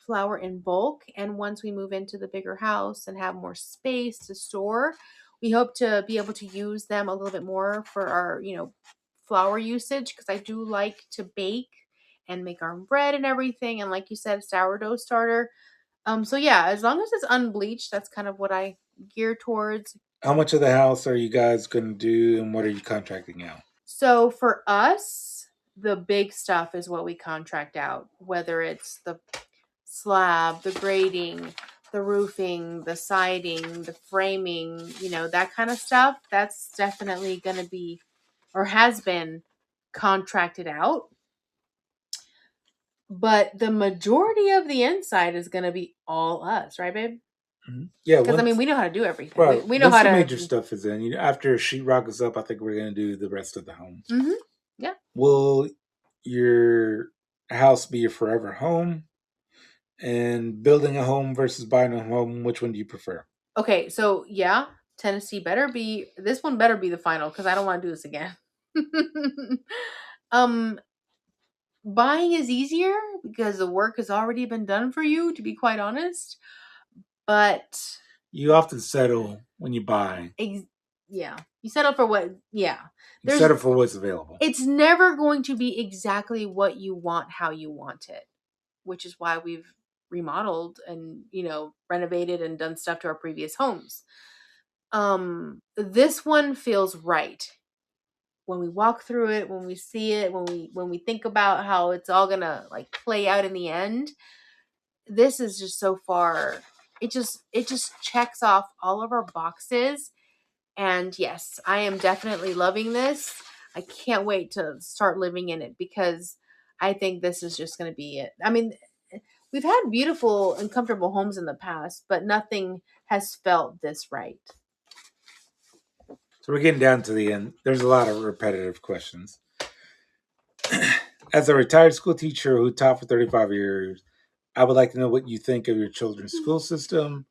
flour in bulk, and once we move into the bigger house and have more space to store, we hope to be able to use them a little bit more for our flour usage, because I do like to bake and make our own bread and everything, and like you said, sourdough starter. So yeah, as long as it's unbleached, that's kind of what I gear towards. How much of the house are you guys going to do, and what are you contracting out? So for us, the big stuff is what we contract out, whether it's the slab, the grading, the roofing, the siding, the framing, that kind of stuff. That's definitely going to be, or has been, contracted out. But the majority of the inside is going to be all us, right, babe? Mm-hmm. Yeah, because we know how to do everything. Right. We know how to. The major stuff is in. After sheetrock is up, I think we're going to do the rest of the home. Mm-hmm. Yeah. Will your house be your forever home? And building a home versus buying a home, which one do you prefer? Okay, so yeah, Tennessee this one better be the final, because I don't want to do this again. Buying is easier because the work has already been done for you, to be quite honest. But you often settle when you buy. Yeah. You settle for what, yeah. You settle for what's available. It's never going to be exactly what you want, how you want it, which is why we've remodeled and, renovated and done stuff to our previous homes. This one feels right. when we walk through it, when we see it, when we think about how it's all gonna like play out in the end, this is just so far. It just checks off all of our boxes. And yes, I am definitely loving this. I can't wait to start living in it because I think this is just going to be it. I mean, we've had beautiful and comfortable homes in the past, but nothing has felt this right. So we're getting down to the end. There's a lot of repetitive questions. As a retired school teacher who taught for 35 years, I would like to know what you think of your children's school system.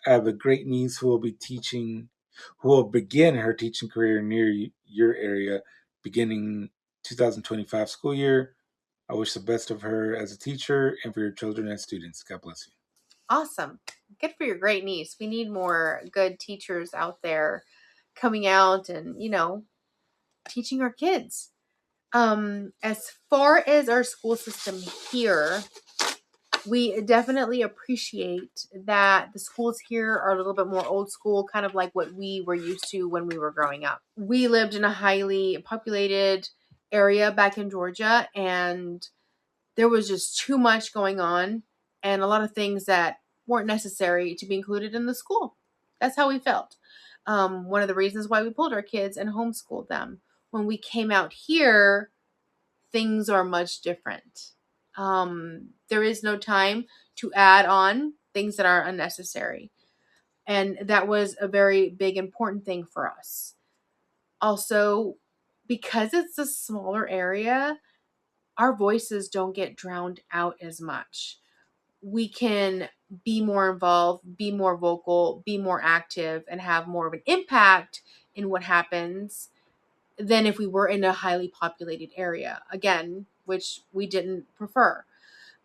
I have a great niece who will begin her teaching career near your area beginning 2025 school year. I wish the best of her as a teacher and for your children and students. God bless you. Awesome. Good for your great niece. We need more good teachers out there coming out and, teaching our kids. As far as our school system here, we definitely appreciate that the schools here are a little bit more old school, kind of like what we were used to when we were growing up. We lived in a highly populated area back in Georgia, and there was just too much going on and a lot of things that weren't necessary to be included in the school. That's how we felt. One of the reasons why we pulled our kids and homeschooled them. When we came out here, things are much different. There is no time to add on things that are unnecessary. And that was a very big, important thing for us. Also, because it's a smaller area, our voices don't get drowned out as much. We can be more involved, be more vocal, be more active, and have more of an impact in what happens than if we were in a highly populated area, again, which we didn't prefer.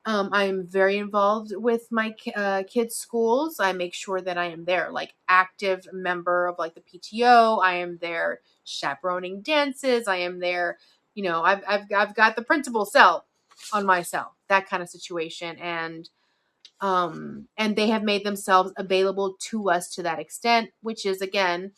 I'm very involved with my kids' schools. I make sure that I am there, like active member of like the PTO. I am there chaperoning dances. I am there. I've got the principal cell on my cell, that kind of situation, and they have made themselves available to us to that extent, which is again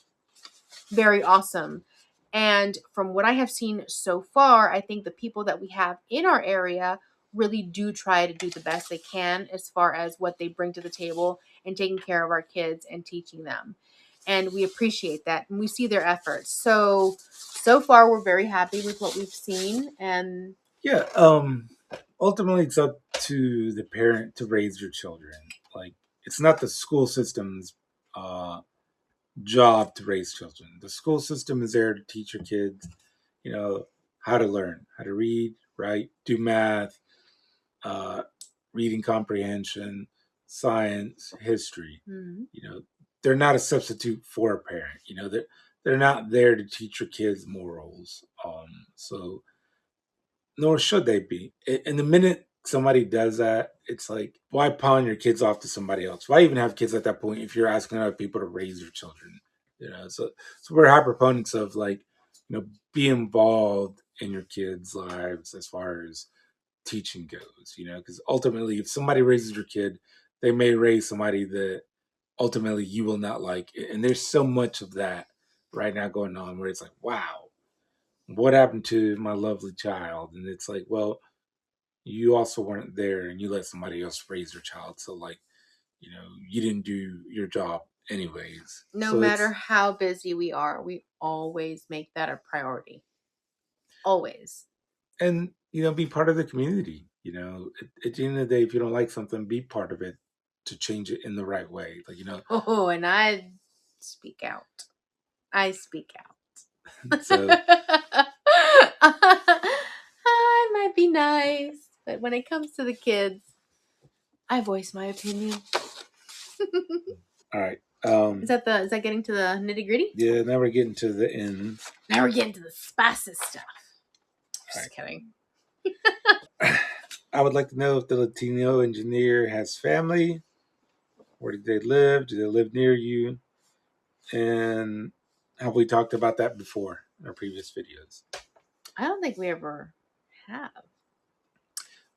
very awesome. And from what I have seen so far, I think the people that we have in our area really do try to do the best they can as far as what they bring to the table and taking care of our kids and teaching them. And we appreciate that and we see their efforts. So far we're very happy with what we've seen. And Yeah. Ultimately, it's up to the parent to raise your children. Like, it's not the school system's uh, job to raise children. The school system is there to teach your kids, you know, how to learn, how to read, write, do math, uh, reading comprehension, science, history. Mhm. You know, they're not a substitute for a parent. They're not there to teach your kids morals. So nor should they be. And the minute somebody does that, it's like, why pawn your kids off to somebody else? Why even have kids at that point if you're asking other people to raise your children? So we're high proponents of like, be involved in your kids' lives as far as teaching goes. Because ultimately, if somebody raises your kid, they may raise somebody that ultimately you will not like. And there's so much of that right now going on where it's like, wow, what happened to my lovely child? And it's like, well, you also weren't there and you let somebody else raise your child. So, like, you didn't do your job anyways. No So matter it's, how busy we are, we always make that a priority. Always. and, be part of the community. At the end of the day, if you don't like something, be part of it to change it in the right way. Like, Oh, and I speak out. I speak out. so, I might be nice, but when it comes to the kids, I voice my opinion. all right. Is that getting to the nitty gritty? Yeah, now we're getting to the end. Now we're getting to the spicy stuff. All Just kidding. right. I would like to know if the Latino engineer has family. Where do they live? Do they live near you? And have we talked about that before in our previous videos? I don't think we ever have.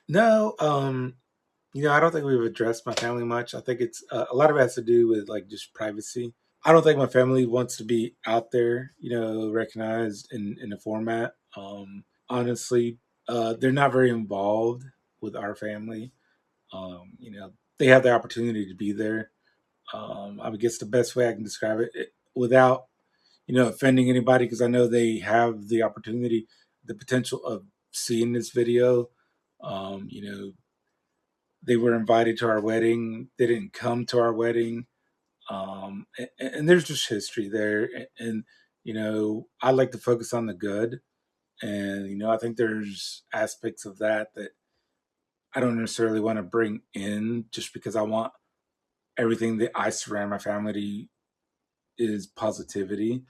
No, I don't think we've addressed my family much. I think it's a lot of it has to do with like just privacy. I don't think my family wants to be out there, recognized in a format. Honestly, they're not very involved with our family. They have the opportunity to be there. I guess the best way I can describe it without, offending anybody, because I know they have the opportunity, the potential of seeing this video. They were invited to our wedding. They didn't come to our wedding. And there's just history there. And, I like to focus on the good. And, I think there's aspects of that I don't necessarily want to bring in just because I want everything that I surround my family is positivity.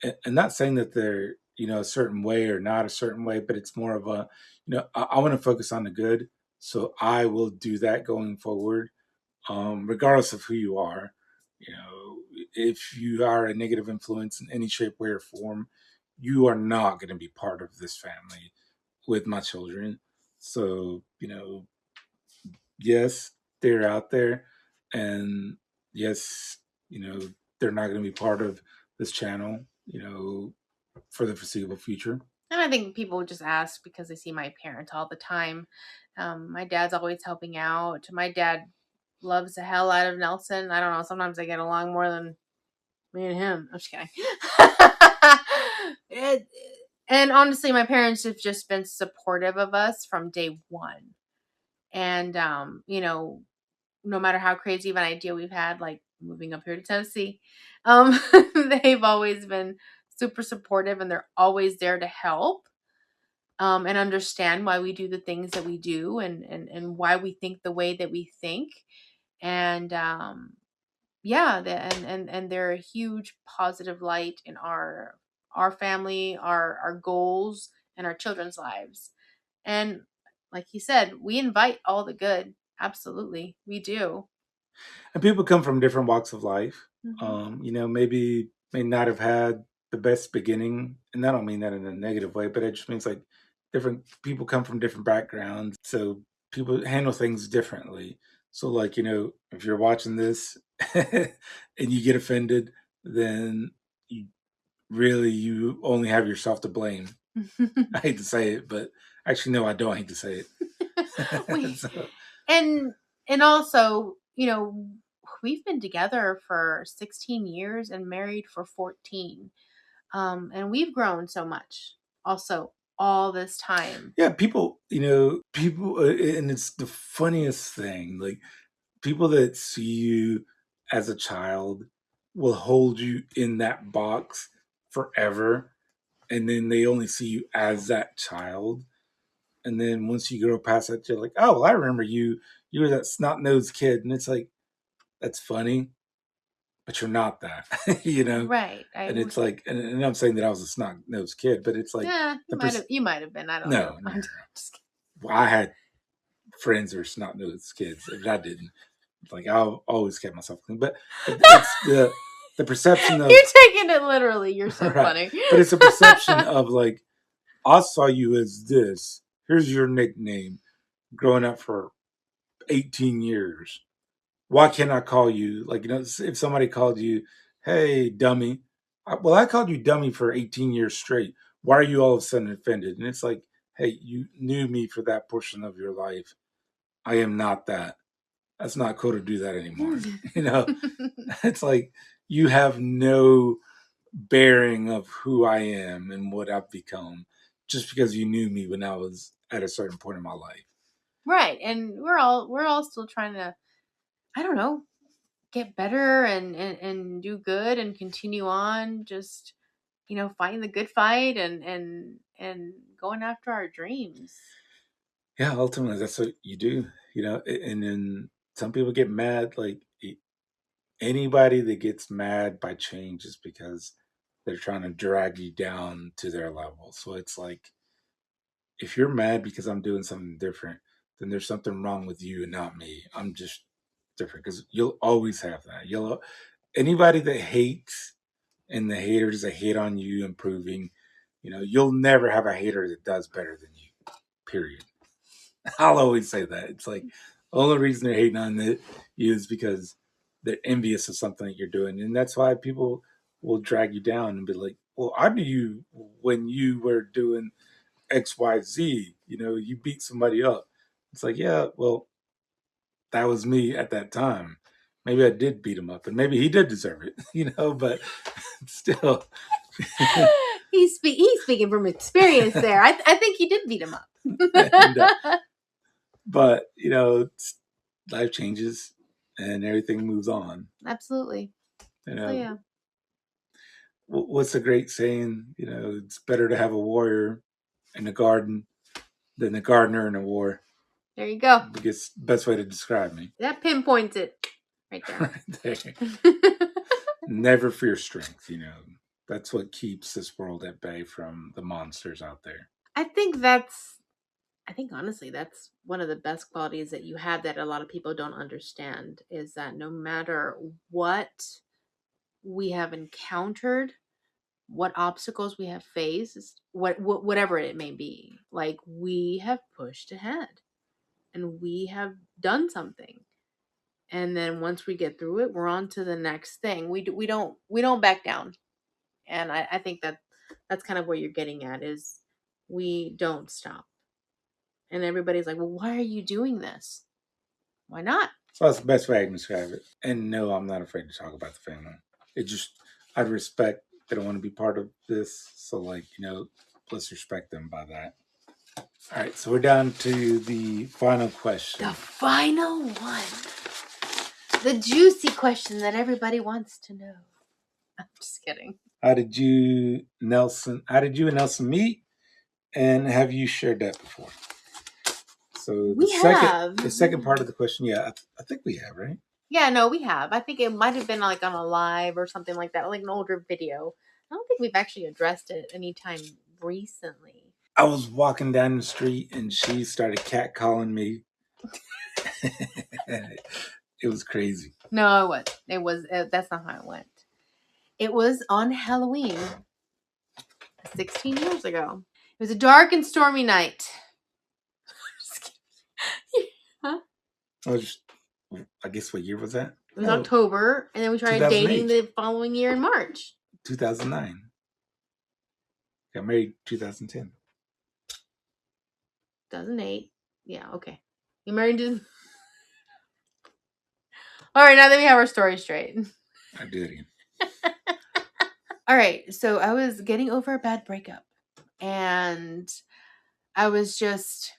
And not saying that they're, a certain way or not a certain way, but it's more of a, I want to focus on the good. So I will do that going forward, regardless of who you are. If you are a negative influence in any shape, way, or form, you are not going to be part of this family with my children. So, yes, they're out there, and yes, you know, they're not going to be part of this channel, for the foreseeable future. And I think people just ask because they see my parents all the time. My dad's always helping out. My dad loves the hell out of Nelson. I don't know. Sometimes they get along more than me and him. I'm just kidding. It- and honestly, my parents have just been supportive of us from day one. And, no matter how crazy of an idea we've had, like moving up here to Tennessee, um, they've always been super supportive and they're always there to help, and understand why we do the things that we do, and why we think the way that we think. And yeah, and they're a huge positive light in our family, our goals, and our children's lives. And like you said, we invite all the good. Absolutely, we do. And people come from different walks of life. Hmm. Maybe may not have had the best beginning, and I don't mean that in a negative way, but it just means like different people come from different backgrounds, so people handle things differently. So, like, if you're watching this and you get offended, then you you only have yourself to blame. I hate to say it, but actually, no, I don't hate to say it. we So, and and also, we've been together for 16 years and married for 14. And we've grown so much also all this time. yeah, people, and it's the funniest thing. Like, people that see you as a child will hold you in that box forever, and then they only see you as that child. And then once you grow past that, you're like, oh, well, I remember you. You were that snot nosed kid, and it's like, that's funny, but you're not that, Right. And it's like, and I'm saying that I was a snot nosed kid, but it's like Yeah, the you might have been. I don't know. no, no, no, I'm no. just Well, I had friends who were snot nosed kids, and I didn't. Like, I always kept myself clean, but kidding. it's the perception of You're taking it literally. You're so right, funny. but it's a perception of like, I saw you as this. Here's your nickname. Growing up for 18 years, why can't I call you like, if somebody called you, hey dummy, well, I called you dummy for 18 years straight. Why are you all of a sudden offended? And it's like, hey, you knew me for that portion of your life. I am not that. That's not cool to do that anymore. you know it's like, you have no bearing of who I am and what I've become just because you knew me when I was at a certain point in my life. Right. And we're all still trying to, I don't know, get better and do good and continue on, just, fighting the good fight and going after our dreams. Yeah, ultimately that's what you do, and then some people get mad. Like, anybody that gets mad by change is because they're trying to drag you down to their level. So it's like, if you're mad because I'm doing something different, then there's something wrong with you and not me. I'm just different, because you'll always have that. Anybody that hates, and the haters that hate on you improving, you'll never have a hater that does better than you. Period. I'll always say that. It's like, the only reason they're hating on it is because they're envious of something that you're doing, and that's why people will drag you down and be like, "Well, I knew you when you were doing X, Y, Z. You beat somebody up." It's like, yeah, well, that was me at that time. Maybe I did beat him up, and maybe he did deserve it, but still. He's speaking from experience there. I think he did beat him up. And, but life changes and everything moves on. Absolutely. Yeah. What's a great saying? It's better to have a warrior in the garden than a gardener in a war. There you go. I guess best way to describe me. That pinpoints it right there. Right there. Never fear strength. That's what keeps this world at bay from the monsters out there. I think honestly, that's one of the best qualities that you have that a lot of people don't understand, is that no matter what we have encountered, what obstacles we have faced, whatever it may be, like, we have pushed ahead and we have done something. And then once we get through it, we're on to the next thing. We don't back down. And I think that's kind of where you're getting at, is we don't stop. And everybody's like, well, why are you doing this? Why not? So that's the best way I can describe it. And no, I'm not afraid to talk about the family. It just, I'd respect, they don't want to be part of this. So let's respect them by that. All right, so we're down to the final question. The final one. The juicy question that everybody wants to know. I'm just kidding. How did you and Nelson meet? And have you shared that before? So the second part of the question, yeah, I think we have, right? Yeah, no, we have. I think it might have been like on a live or something like that, like an older video. I don't think we've actually addressed it anytime recently. I was walking down the street and she started catcalling me. It was crazy. No, it was. That's not how it went. It was on Halloween 16 years ago. It was a dark and stormy night. Huh? I guess what year was that? It was October, and then we started dating the following year in March. 2009. Got married 2010. 2008. Yeah, okay. You married in... All right, now that we have our story straight. I do it again. All right, so I was getting over a bad breakup, and I was just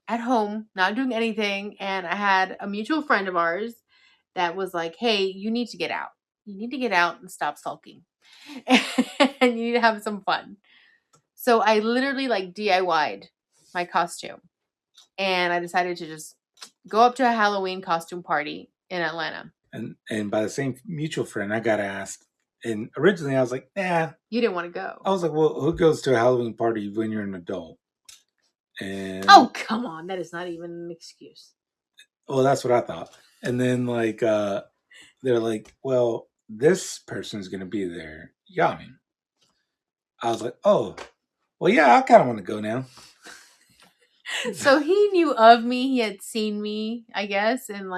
at home, not doing anything, and I had a mutual friend of ours that was like, hey, you need to get out. You need to get out and stop sulking. And you need to have some fun. So I literally DIY'd my costume. And I decided to just go up to a Halloween costume party in Atlanta. And by the same mutual friend, I got asked. And originally I was like, nah. You didn't want to go. I was like, well, who goes to a Halloween party when you're an adult? And oh, come on. That is not even an excuse. Well, that's what I thought. And then they're like, well, this person's going to be there. Yami. I was like, oh, well, yeah, I kind of want to go now. So he knew of me. He had seen me, I guess, in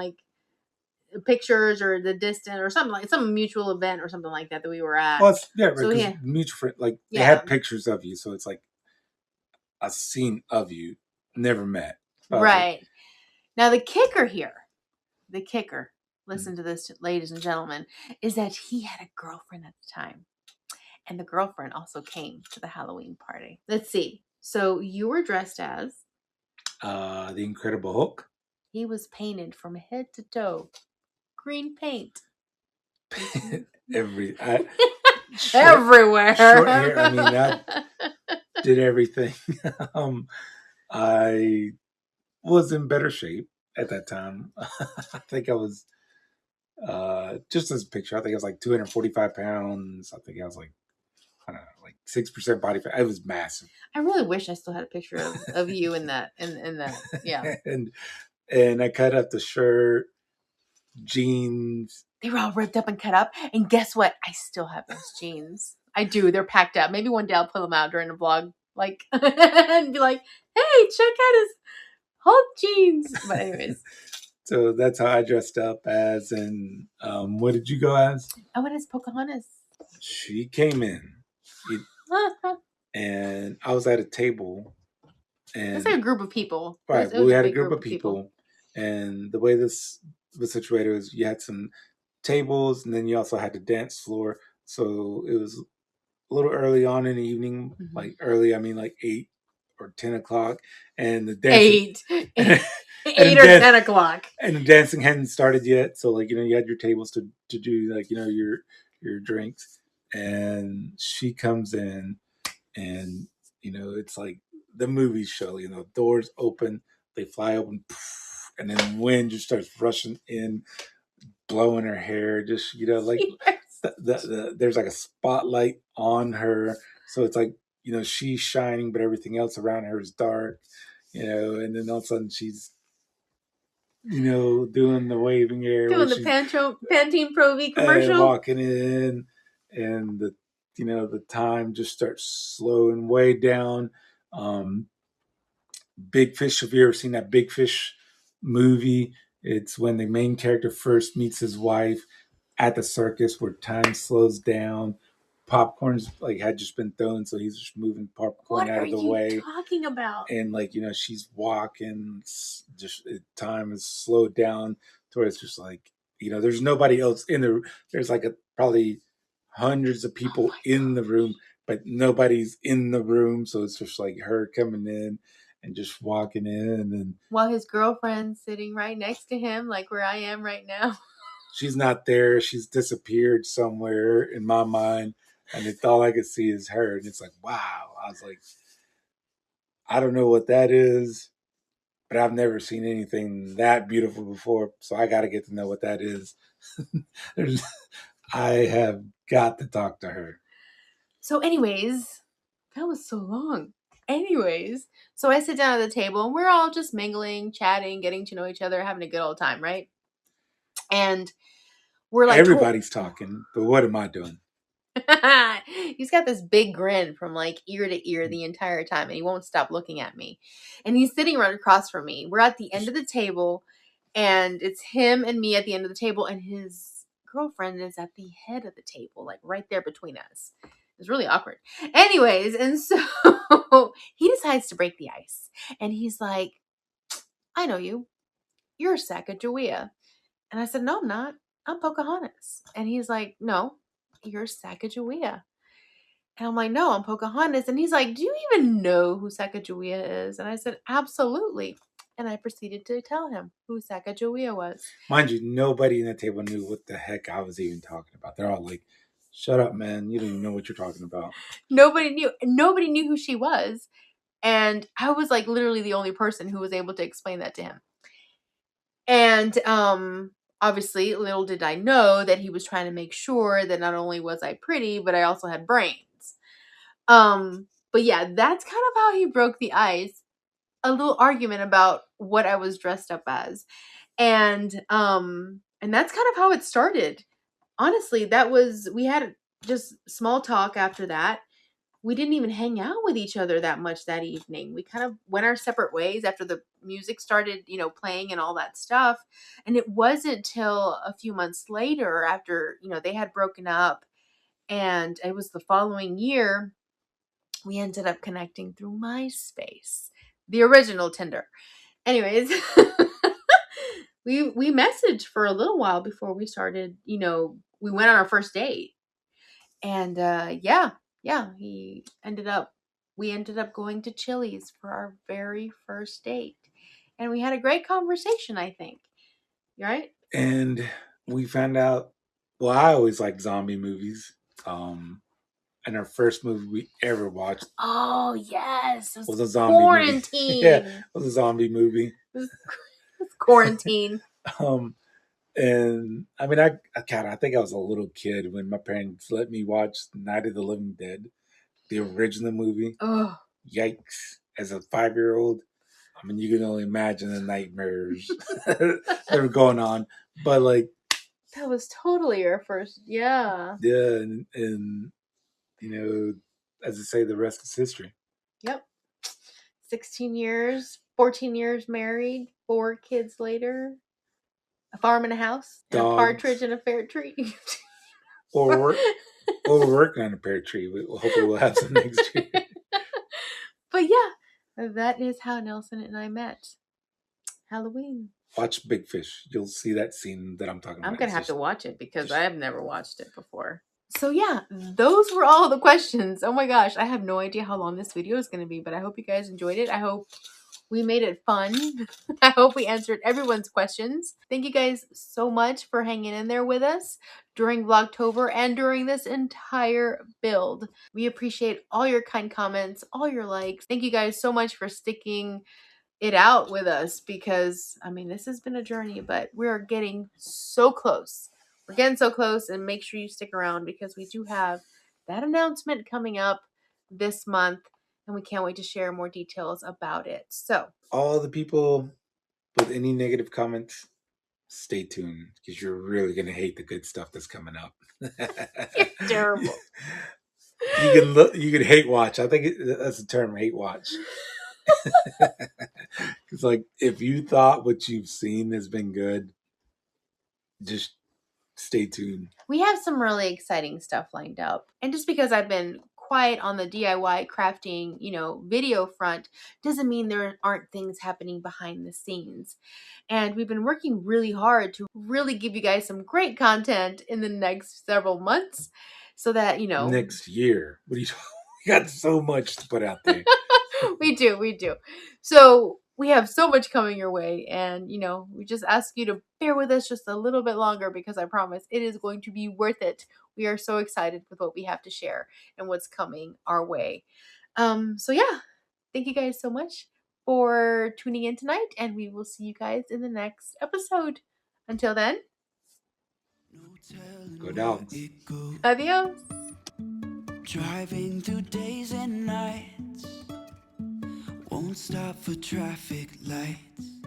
pictures or the distant or something, like some mutual event or something like that we were at. Well, because mutual friend, they had pictures of you. So it's like a scene of you, never met. Right. Now the kicker, listen to this, ladies and gentlemen, is that he had a girlfriend at the time. And the girlfriend also came to the Halloween party. Let's see. So you were dressed as? The Incredible Hulk. He was painted from head to toe. Green paint. Everywhere. Short hair. I mean, I did everything. I was in better shape at that time. I think I was, just as a picture, I think I was 245 pounds. I think I was I don't know, 6% body fat. It was massive. I really wish I still had a picture of you in that, yeah. And I cut up the shirt, jeans. They were all ripped up and cut up. And guess what? I still have those jeans. I do. They're packed up. Maybe one day I'll pull them out during a vlog, and be like, hey, check out his Hulk jeans. But anyways. So that's how I dressed up as. And what did you go as? I went as Pocahontas. She came in, and I was at a table, It's and like a group of people. right, It well, was we a had a big group group of of people. people, and the way this was situated was you had some tables, and then you also had the dance floor. So it was a little early on in the evening, like early, I mean like 8 or 10 o'clock, and the dancing, Eight. and 8 the or dance, 10 o'clock. and the dancing hadn't started yet. So like you had your tables to do like your drinks, and she comes in, and it's like the movie show. Doors open, they fly open, and then wind just starts rushing in, blowing her hair. Just like there's like a spotlight on her, so it's like she's shining, but everything else around her is dark. And then all of a sudden she's doing the waving air where Doing the she's Pantene Pro V commercial. walking in, and the time just starts slowing way down. Um, Big Fish. Have you ever seen that Big Fish movie? It's when the main character first meets his wife at the circus, where time slows down. Popcorn's like had just been thrown, so he's just moving popcorn What out are of the you way. talking about? And like she's walking, just time is slowed down to where it's just like there's nobody else in the. There's like probably hundreds of people in the room, but nobody's in the room, so it's just like her coming in and just walking in, and while his girlfriend's sitting right next to him, like where I am right now. she's not there. She's disappeared somewhere in my mind, and it's all I could see is her. And it's like, wow. I was like, I don't know what that is, but I've never seen anything that beautiful before. So I got to get to know what that is. I have got to talk to her. So, anyways, that was so long. Anyways, so I sit down at the table and we're all just mingling, chatting, getting to know each other, having a good old time, right? And we're like, Everybody's talking, but what am I doing? he's got this big grin from like ear to ear the entire time, and he won't stop looking at me. And he's sitting right across from me. We're at the end of the table, and it's him and me at the end of the table, and his girlfriend is at the head of the table, like right there between us. It's really awkward. Anyways, and so he decides to break the ice, and he's like, "I know you. You're Sacagawea." And I said, "No, I'm not. I'm Pocahontas." And he's like, "No, you're Sacagawea." And I'm like, "No, I'm Pocahontas." And he's like, "Do you even know who Sacagawea is?" And I said, "Absolutely." And I proceeded to tell him who Sacagawea was. Mind you, nobody in the table knew what the heck I was even talking about. They're all like, shut up, man. You don't even know what you're talking about. Nobody knew. Nobody knew who she was. And I was like literally the only person who was able to explain that to him. And obviously, little did I know that he was trying to make sure that not only was I pretty, but I also had brains. But yeah, that's kind of how he broke the ice. A little argument about what I was dressed up as. And that's kind of how it started. Honestly, we had just small talk after that. We didn't even hang out with each other that much that evening. We kind of went our separate ways after the music started, playing and all that stuff. And it wasn't till a few months later after, they had broken up and it was the following year, we ended up connecting through MySpace, the original Tinder. Anyways, we messaged for a little while before we started, we went on our first date. And yeah, we ended up going to Chili's for our very first date. And we had a great conversation, I think. Right? And we found out, well, I always liked zombie movies. And our first movie we ever watched, oh yes, it was a zombie movie. Yeah, quarantine. it was a zombie movie. It was quarantine. Um, and I mean, I think I was a little kid when my parents let me watch Night of the Living Dead, the original movie. Oh, Yikes! As a 5-year-old, I mean, you can only imagine the nightmares that were going on. But like, that was totally our first. Yeah. yeah, and as I say, the rest is history. Yep. 16 years, 14 years married, 4 kids later. A farm and a house, and Dogs. a partridge in a pear tree. Or we're working on a pear tree. Hopefully we'll have some next year. But yeah, that is how Nelson and I met. Halloween. Watch Big Fish. You'll see that scene that I'm talking about. I'm going to have to watch it because I have never watched it before. So yeah, those were all the questions. Oh my gosh, I have no idea how long this video is going to be, but I hope you guys enjoyed it. I hope we made it fun. I hope we answered everyone's questions. Thank you guys so much for hanging in there with us during Vlogtober and during this entire build. We appreciate all your kind comments, all your likes. Thank you guys so much for sticking it out with us because, I mean, this has been a journey, but we're getting so close. We're getting so close, and make sure you stick around because we do have that announcement coming up this month, and we can't wait to share more details about it. So, all the people with any negative comments, stay tuned because you're really going to hate the good stuff that's coming up. You're terrible. You can hate watch. I think that's the term, hate watch. It's like, if you thought what you've seen has been good, just stay tuned. We have some really exciting stuff lined up. And just because I've been quiet on the DIY crafting, video front, doesn't mean there aren't things happening behind the scenes. And we've been working really hard to really give you guys some great content in the next several months so that, Next year. What are you talking? We got so much to put out there. We do. So we have so much coming your way, and we just ask you to bear with us just a little bit longer because I promise it is going to be worth it. We are so excited with what we have to share and what's coming our way. So yeah, thank you guys so much for tuning in tonight, and we will see you guys in the next episode. Until then, go dogs. Adios. Driving through days and nights, won't stop for traffic lights.